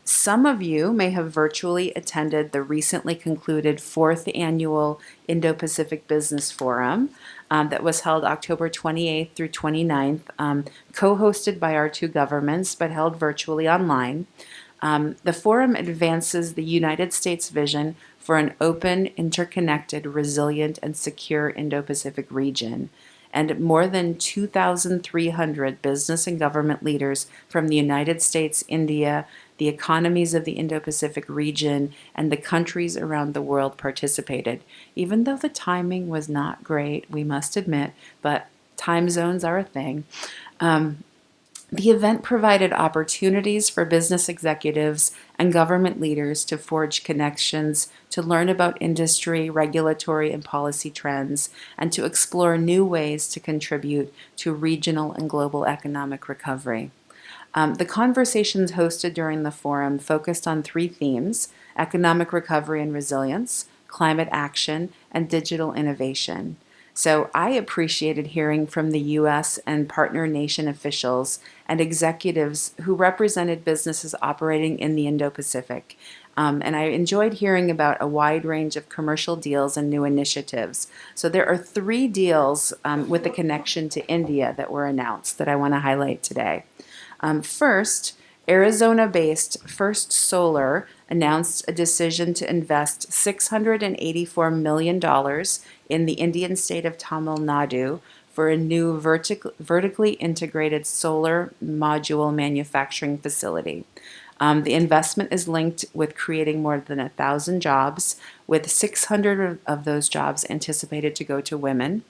Some of you may have virtually attended the recently concluded 4th Annual Indo-Pacific Business Forum that was held October 28th through 29th, co-hosted by our two governments but held virtually online. The forum advances the United States vision for an open, interconnected, resilient, and secure Indo-Pacific region. And more than 2,300 business and government leaders from the United States, India, the the economies of the Indo-Pacific region, and the countries around the world participated. Even though the timing was not great, we must admit, but time zones are a thing. The event provided opportunities for business executives and government leaders to forge connections, to learn about industry, regulatory, and policy trends, and to explore new ways to contribute to regional and global economic recovery. The conversations hosted during the forum focused on three themes: economic recovery and resilience, climate action, and digital innovation. So I appreciated hearing from the US and partner nation officials and executives who represented businesses operating in the Indo Pacific. And I enjoyed hearing about a wide range of commercial deals and new initiatives. So there are three deals with a connection to India that were announced that I want to highlight today. First, Arizona-based First Solar announced a decision to invest $684 million in the Indian state of Tamil Nadu for a new vertically integrated solar module manufacturing facility. The investment is linked with creating more than 1,000 jobs, with 600 of those jobs anticipated to go to women.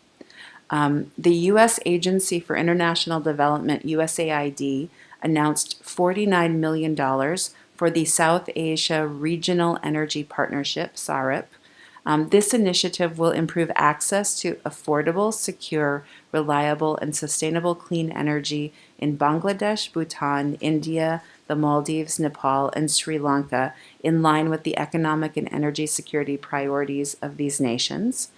The U.S. Agency for International Development, USAID, announced $49 million for the South Asia Regional Energy Partnership, SARIP. This initiative will improve access to affordable, secure, reliable, and sustainable clean energy in Bangladesh, Bhutan, India, the Maldives, Nepal, and Sri Lanka, in line with the economic and energy security priorities of these nations.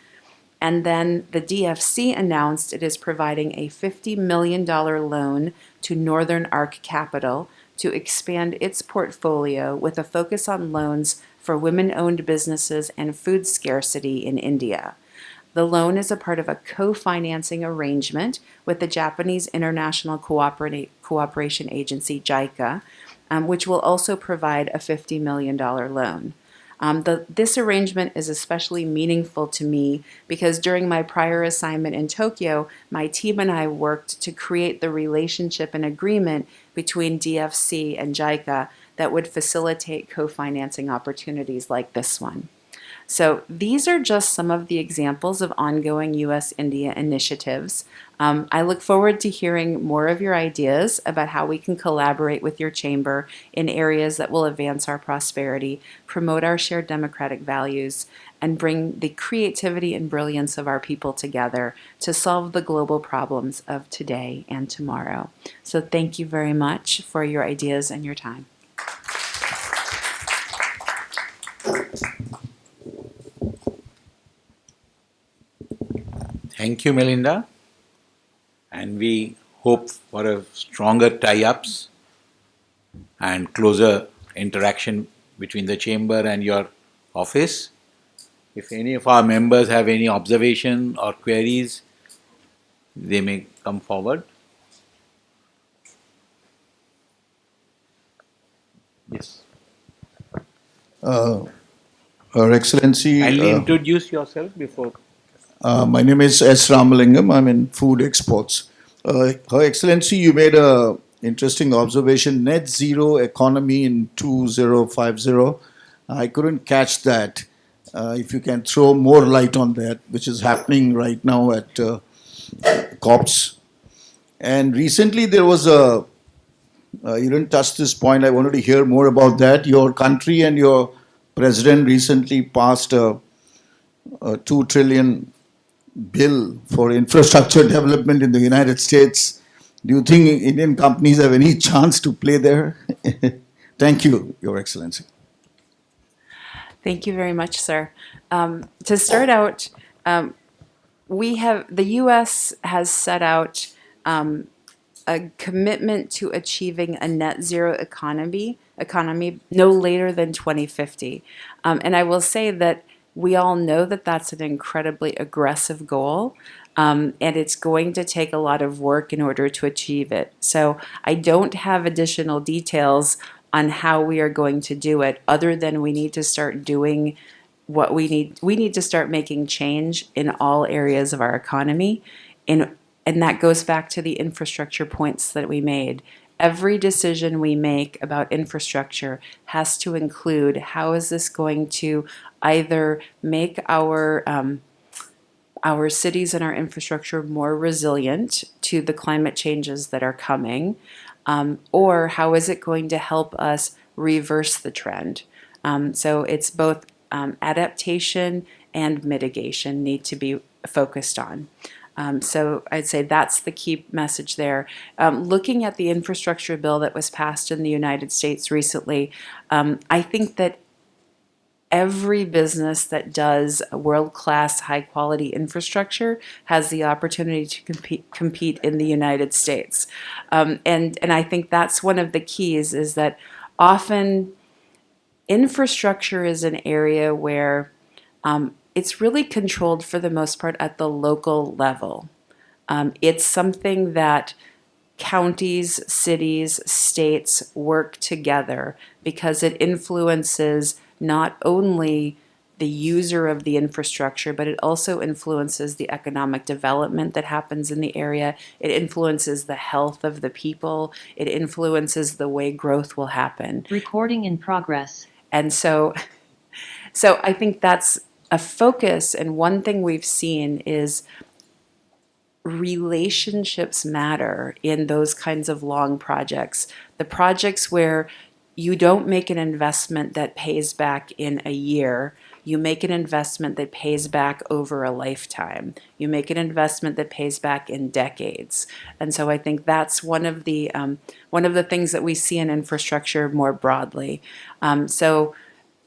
And then the DFC announced it is providing a $50 million loan to Northern Arc Capital to expand its portfolio with a focus on loans for women-owned businesses and food scarcity in India. The loan is a part of a co-financing arrangement with the Japanese International Cooperation Agency, JICA, which will also provide a $50 million loan. This arrangement is especially meaningful to me because during my prior assignment in Tokyo, my team and I worked to create the relationship and agreement between DFC and JICA that would facilitate co-financing opportunities like this one. So these are just some of the examples of ongoing U.S.-India initiatives. I look forward to hearing more of your ideas about how we can collaborate with your chamber in areas that will advance our prosperity, promote our shared democratic values, and bring the creativity and brilliance of our people together to solve the global problems of today and tomorrow. So thank you very much for your ideas and your time. Thank you, Melinda. And we hope for a stronger tie-ups and closer interaction between the chamber and your office. If any of our members have any observation or queries, they may come forward. Yes. Her Excellency, Kindly introduce yourself before. my name is S. Ramalingam. I'm in food exports. Her Excellency, you made a interesting observation. Net zero economy in 2050. I couldn't catch that. If you can throw more light on that, which is happening right now at COPs. And recently there was a. You didn't touch this point. I wanted to hear more about that. Your country and your president recently passed a 2 trillion bill for infrastructure development in the United States. Do you think Indian companies have any chance to play there? Thank you, Your Excellency. Thank you very much, sir. To start out, the U.S. has set out a commitment to achieving a net zero economy no later than 2050. And I will say that we all know that that's an incredibly aggressive goal, and it's going to take a lot of work in order to achieve it. So I don't have additional details on how we are going to do it, other than we need to start doing what we need. We need to start making change in all areas of our economy, and that goes back to the infrastructure points that we made. every decision we make about infrastructure has to include how is this going to either make our cities and our infrastructure more resilient to the climate changes that are coming, or how is it going to help us reverse the trend? So it's both adaptation and mitigation need to be focused on. So I'd say that's the key message there. Looking at the infrastructure bill that was passed in the United States recently, I think that every business that does world-class, high-quality infrastructure has the opportunity to compete in the United States. And I think that's one of the keys is that often infrastructure is an area where it's really controlled for the most part at the local level. It's something that counties, cities, states work together because it influences not only the user of the infrastructure, but it also influences the economic development that happens in the area. It influences the health of the people. It influences the way growth will happen. Recording in progress. And so I think that's a focus. And one thing we've seen is relationships matter in those kinds of long projects. The projects where you don't make an investment that pays back in a year. You make an investment that pays back over a lifetime. You make an investment that pays back in decades. And so I think that's one of the things that we see in infrastructure more broadly. So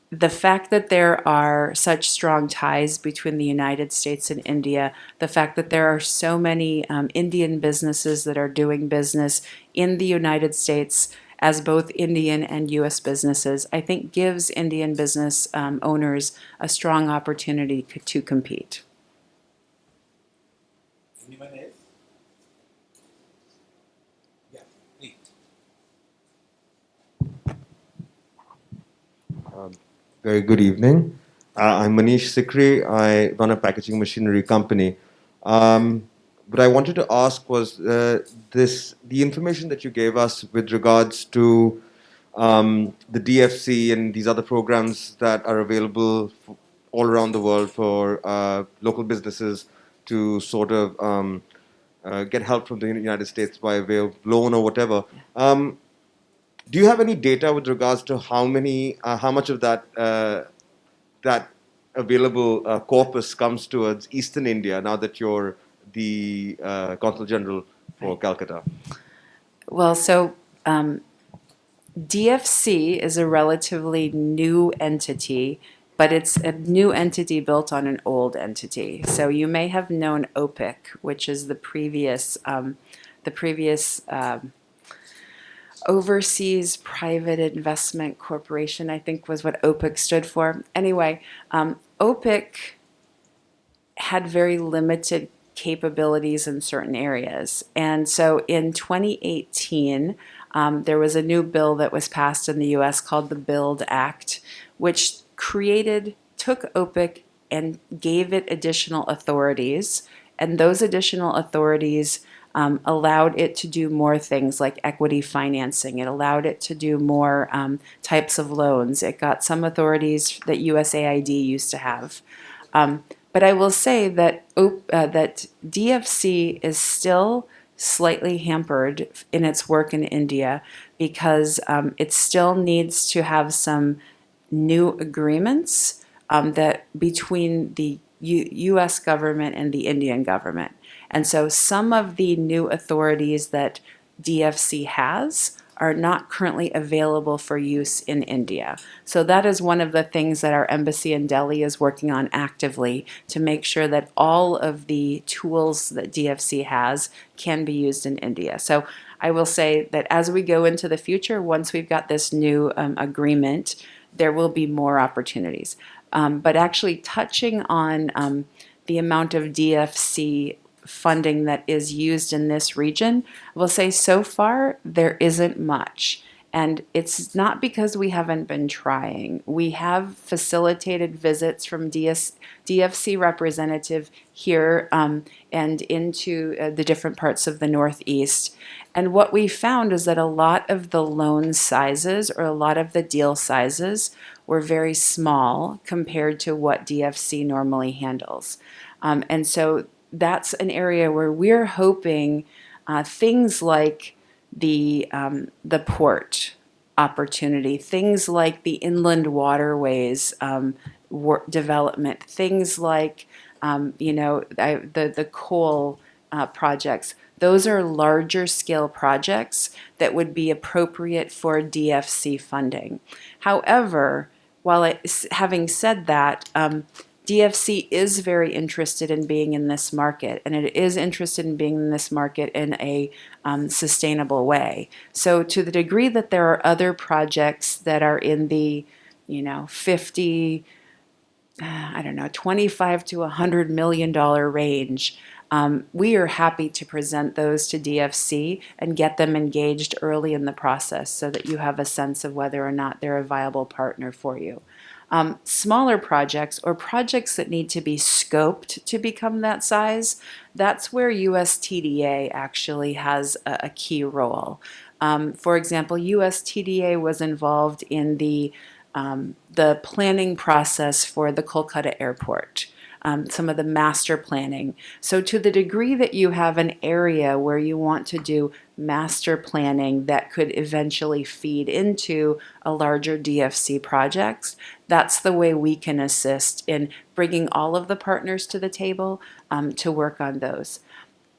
the fact that there are such strong ties between the United States and India, the fact that there are so many Indian businesses that are doing business in the United States as both Indian and U.S. businesses, I think gives Indian business owners a strong opportunity to compete. Anyone else? Yeah, please. Very good evening. I'm Manish Sikri. I run a packaging machinery company. What I wanted to ask was the information that you gave us with regards to the DFC and these other programs that are available all around the world for local businesses to sort of get help from the United States by way of loan or whatever. Do you have any data with regards to how much of that available corpus comes towards Eastern India now that you're the Consul General for Calcutta? Well, so DFC is a relatively new entity, but it's a new entity built on an old entity. So you may have known OPIC, which is the previous Overseas Private Investment Corporation, I think was what OPIC stood for. Anyway, OPIC had very limited capabilities in certain areas. And so in 2018, there was a new bill that was passed in the US called the BUILD Act, which took OPIC and gave it additional authorities. And those additional authorities allowed it to do more things like equity financing. It allowed it to do more types of loans. It got some authorities that USAID used to have. But I will say that that DFC is still slightly hampered in its work in India because it still needs to have some new agreements that between the U.S. government and the Indian government. And so some of the new authorities that DFC has are not currently available for use in India. So that is one of the things that our embassy in Delhi is working on actively to make sure that all of the tools that DFC has can be used in India. So I will say that as we go into the future, once we've got this new agreement, there will be more opportunities. But actually touching on the amount of DFC funding that is used in this region, I will say so far there isn't much. And it's not because we haven't been trying. We have facilitated visits from DFC representative here and into the different parts of the Northeast. And what we found is that a lot of the loan sizes or a lot of the deal sizes were very small compared to what DFC normally handles. And so that's an area where we're hoping things like the port opportunity, things like the inland waterways development, things like the coal projects. Those are larger scale projects that would be appropriate for DFC funding. However, having said that, DFC is very interested in being in this market, and it is interested in being in this market in a sustainable way. So, to the degree that there are other projects that are in the 50, I don't know, 25 to $100 million range, we are happy to present those to DFC and get them engaged early in the process so that you have a sense of whether or not they're a viable partner for you. Smaller projects or projects that need to be scoped to become that size, that's where USTDA actually has a key role. For example, USTDA was involved in the planning process for the Kolkata airport. Some of the master planning. So, to the degree that you have an area where you want to do master planning that could eventually feed into a larger DFC projects, that's the way we can assist in bringing all of the partners to the table to work on those.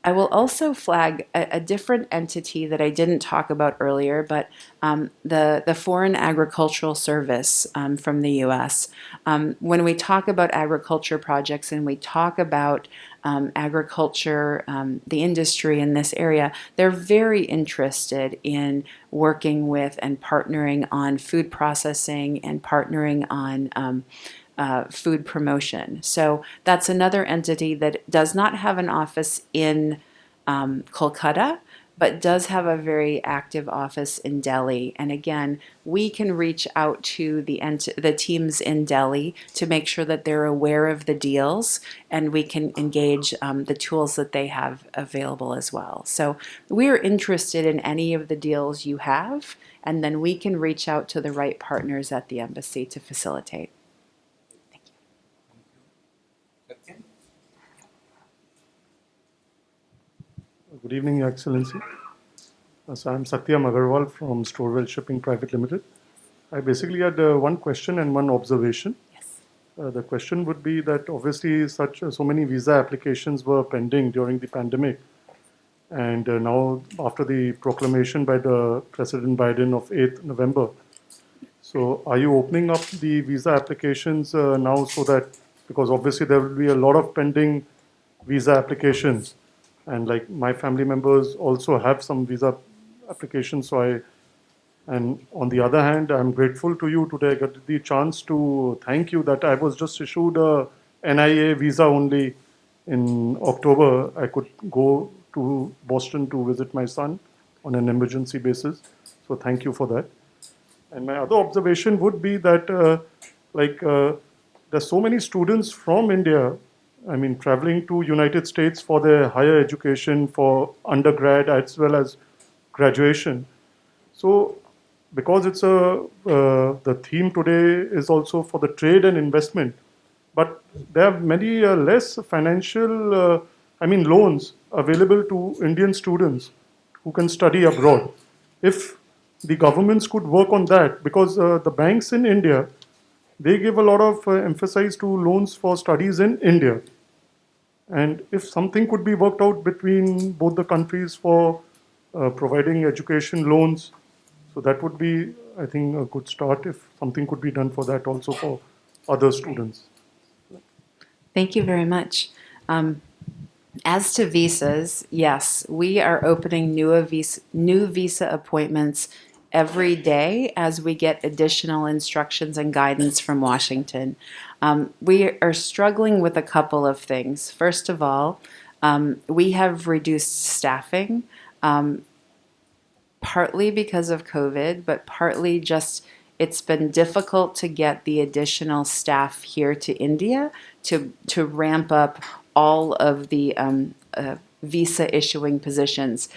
I will also flag a different entity that I didn't talk about earlier, but the Foreign Agricultural Service from the U.S. When we talk about agriculture projects and we talk about agriculture, the industry in this area, they're very interested in working with and partnering on food processing and partnering on food promotion. So that's another entity that does not have an office in Kolkata, but does have a very active office in Delhi. And again, we can reach out to the teams in Delhi to make sure that they're aware of the deals, and we can engage the tools that they have available as well. So we're interested in any of the deals you have, and then we can reach out to the right partners at the embassy to facilitate. Good evening, Your Excellency. So I'm Satyam Agarwal from Storewell Shipping Private Limited. I basically had one question and one observation. Yes. The question would be that obviously so many visa applications were pending during the pandemic, and now after the proclamation by the President Biden of 8th November. So are you opening up the visa applications now so that, because obviously there will be a lot of pending visa applications, and like my family members also have some visa applications, and on the other hand, I'm grateful to you today. I got the chance to thank you that I was just issued a NIA visa only in October. I could go to Boston to visit my son on an emergency basis. So thank you for that. And my other observation would be that there's so many students from India, I mean, traveling to United States for their higher education, for undergrad as well as graduation. So, because it's the theme today is also for the trade and investment, but there are many less financial, loans available to Indian students who can study abroad. If the governments could work on that, because the banks in India, they give a lot of emphasis to loans for studies in India. And if something could be worked out between both the countries for providing education loans, so that would be, I think, a good start if something could be done for that also for other students. Thank you very much. As to visas, yes, we are opening new visa appointments every day as we get additional instructions and guidance from Washington. We are struggling with a couple of things. First of all, we have reduced staffing. partly because of COVID, but partly just it's been difficult to get the additional staff here to India to ramp up all of the visa issuing positions.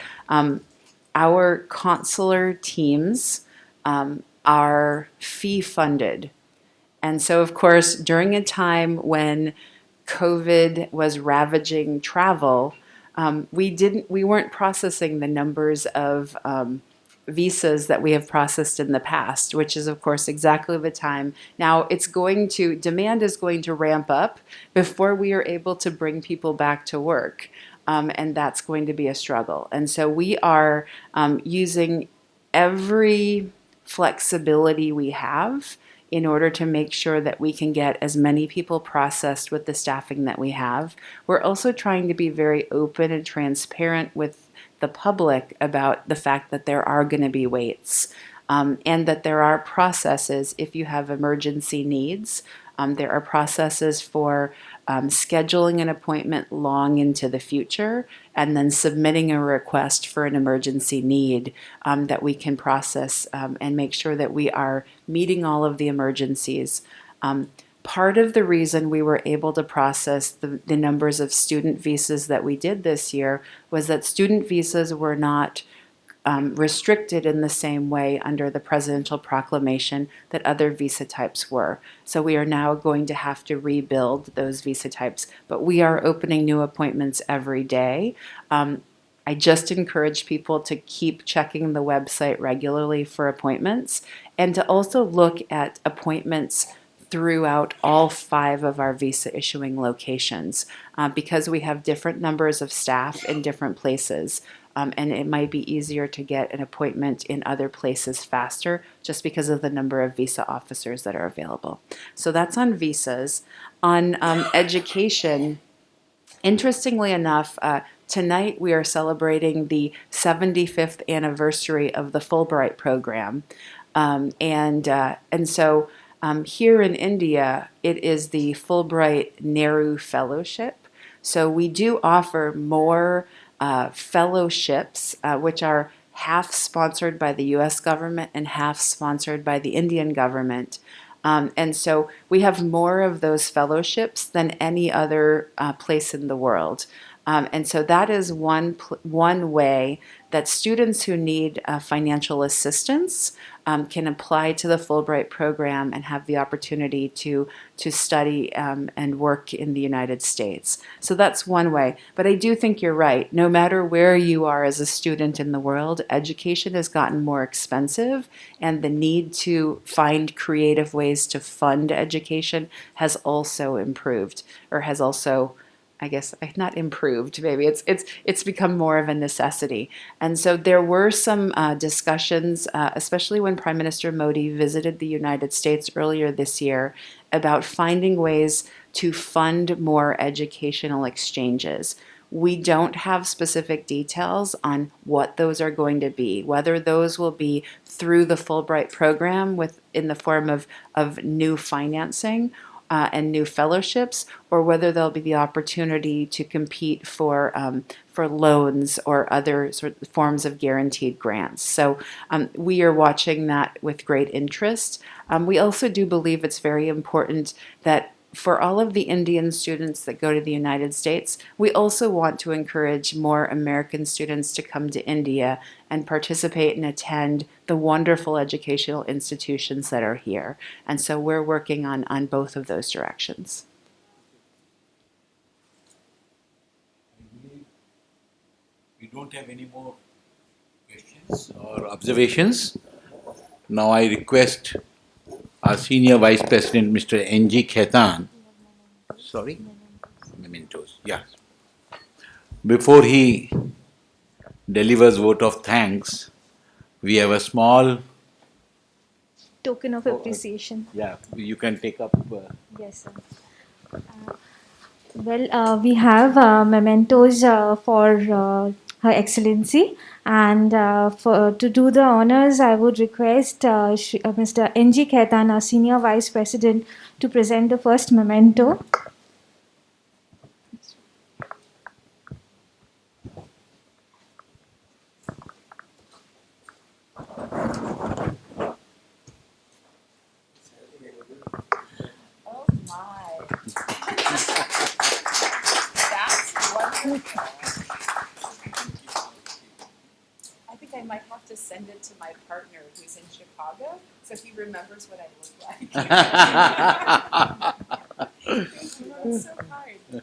Our consular teams are fee funded. And so, of course, during a time when COVID was ravaging travel, we weren't processing the numbers of visas that we have processed in the past, which is, of course, exactly the time. Now, demand is going to ramp up before we are able to bring people back to work. And that's going to be a struggle. And so we are using every flexibility we have in order to make sure that we can get as many people processed with the staffing that we have. We're also trying to be very open and transparent with the public about the fact that there are going to be waits. And that there are processes if you have emergency needs. There are processes for scheduling an appointment long into the future and then submitting a request for an emergency need that we can process and make sure that we are meeting all of the emergencies. Part of the reason we were able to process the numbers of student visas that we did this year was that student visas were not restricted in the same way under the presidential proclamation that other visa types were. So we are now going to have to rebuild those visa types, but we are opening new appointments every day. I just encourage people to keep checking the website regularly for appointments and to also look at appointments throughout all 5 of our visa issuing locations because we have different numbers of staff in different places. And it might be easier to get an appointment in other places faster just because of the number of visa officers that are available. So that's on visas. On education, interestingly enough, tonight we are celebrating the 75th anniversary of the Fulbright program. And so here in India, it is the Fulbright Nehru Fellowship. So we do offer more fellowships, which are half sponsored by the US government and half sponsored by the Indian government. And so we have more of those fellowships than any other place in the world. And so that is one way that students who need financial assistance can apply to the Fulbright program and have the opportunity to study and work in the United States. So that's one way. But I do think you're right. No matter where you are as a student in the world, education has gotten more expensive, and the need to find creative ways to fund education has also improved, or has also, I guess, not improved. Maybe it's become more of a necessity. And so there were some discussions, especially when Prime Minister Modi visited the United States earlier this year, about finding ways to fund more educational exchanges. We don't have specific details on what those are going to be, whether those will be through the Fulbright program in the form of new financing and new fellowships, or whether there'll be the opportunity to compete for loans or other sort of forms of guaranteed grants. So we are watching that with great interest. We also do believe it's very important that for all of the Indian students that go to the United States, we also want to encourage more American students to come to India and participate and attend the wonderful educational institutions that are here. And so we're working on both of those directions. We don't have any more questions or observations. Now I request our Senior Vice President, Mr. N.G. Khaitan. Sorry? Mementos, yeah. Before he delivers vote of thanks, we have a small, Token of appreciation. yeah, you can take up. Yes, sir. We have mementos for Her Excellency, and to do the honors, I would request Mr. N.G. Khaitan, our Senior Vice President, to present the first memento. I think I might have to send it to my partner who's in Chicago, so he remembers what I look like. That's so kind.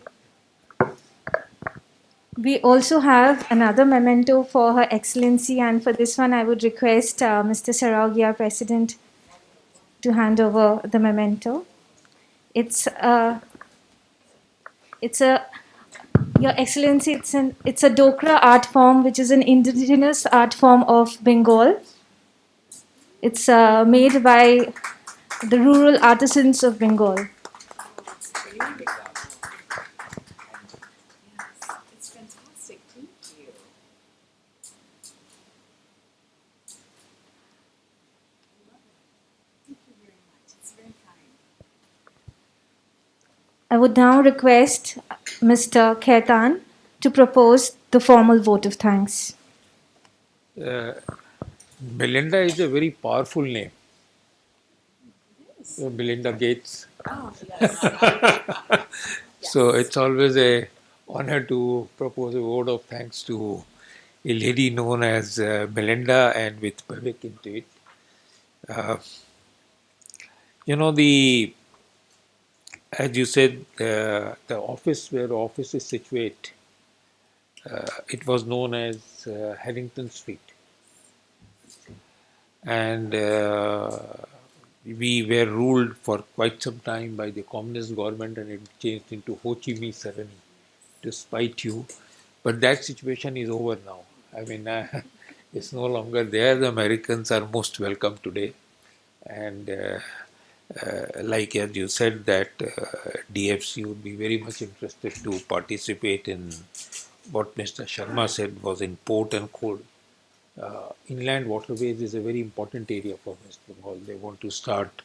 We also have another memento for Her Excellency, and for this one, I would request Mr. Saraugi, our President, to hand over the memento. It's a Your Excellency, it's a Dokra art form, which is an indigenous art form of Bengal. It's made by the rural artisans of Bengal. It's fantastic. Thank you. Thank you very much. It's very kind. I would now request Mr. Khaitan to propose the formal vote of thanks. Belinda is a very powerful name. Belinda Gates. Oh, yes. So it's always a honor to propose a vote of thanks to a lady known as Belinda and with Pavik into it. Uh, as you said, the office where the office is situated, it was known as Harrington Street. And we were ruled for quite some time by the communist government, and it changed into Ho Chi Minh Sarani to spite you. But that situation is over now. I mean, it's no longer there. The Americans are most welcome today. And like as you said, that DFC would be very much interested to participate in what Mr. Sharma said was in port and coal. Inland waterways is a very important area for West Bengal. They want to start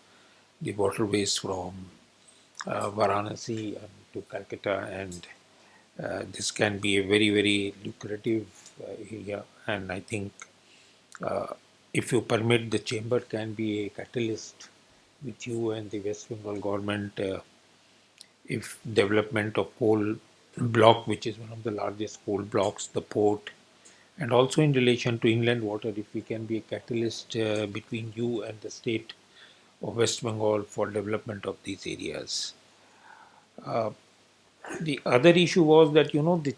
the waterways from Varanasi to Calcutta, and this can be a very, very lucrative area. And I think uh, if you permit, the chamber can be a catalyst with you and the West Bengal government if development of coal block, which is one of the largest coal blocks, the port, and also in relation to inland water, if we can be a catalyst between you and the state of West Bengal for development of these areas. Uh, the other issue was that the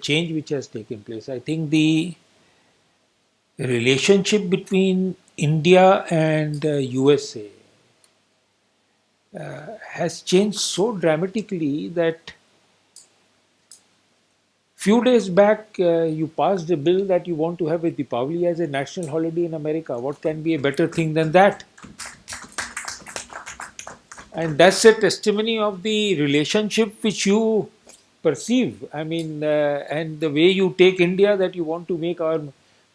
change which has taken place. I think the relationship between India and USA has changed so dramatically that few days back you passed a bill that you want to have a Deepavali as a national holiday in America. What can be a better thing than that? And that's a testimony of the relationship which you perceive. I mean, and the way you take India, that you want to make our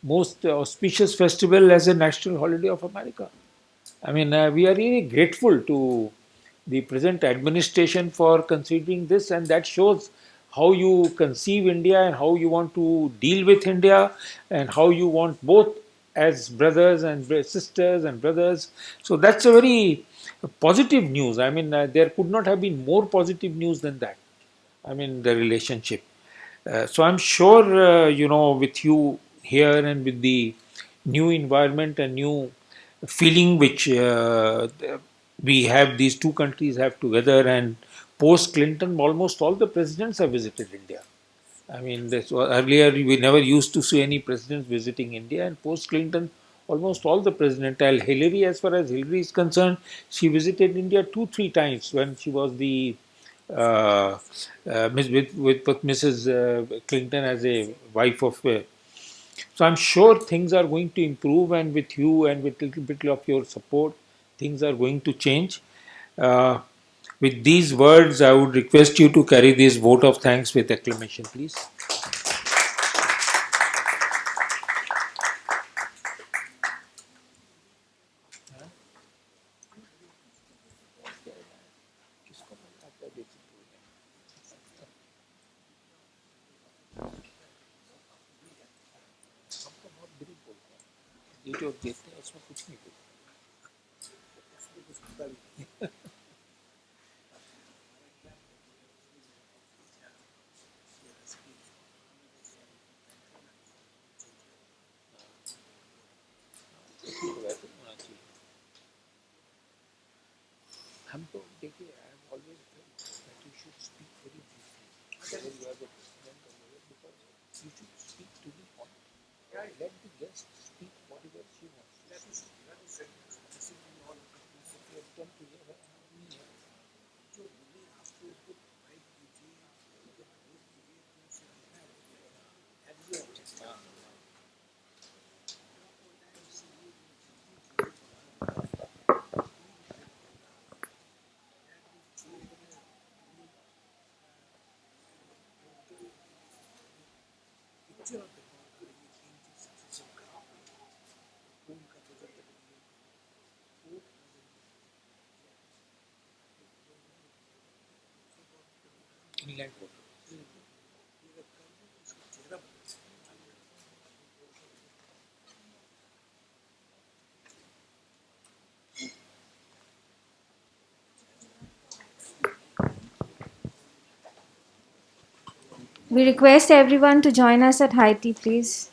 most auspicious festival as a national holiday of America. I mean, we are really grateful to the present administration for considering this, and that shows how you conceive India and how you want to deal with India, and how you want both as brothers and sisters and brothers. So that's a very positive news. I mean, there could not have been more positive news than that. I mean, the relationship. So I'm sure, with you here and with the new environment and new feeling which we have, these two countries have together, and post Clinton, almost all the presidents have visited India. I mean, earlier we never used to see any presidents visiting India, and post Clinton, almost all the presidents. Hillary, as far as Hillary is concerned, she visited India 2-3 times when she was the with Mrs. Clinton as a wife of. So I'm sure things are going to improve, and with you and with little bit of your support, things are going to change. Uh, with these words, I would request you to carry this vote of thanks with acclamation, please. ये जो देते हैं उसमें कुछ नहीं बोलते। Inland water. We request everyone to join us at high tea, please.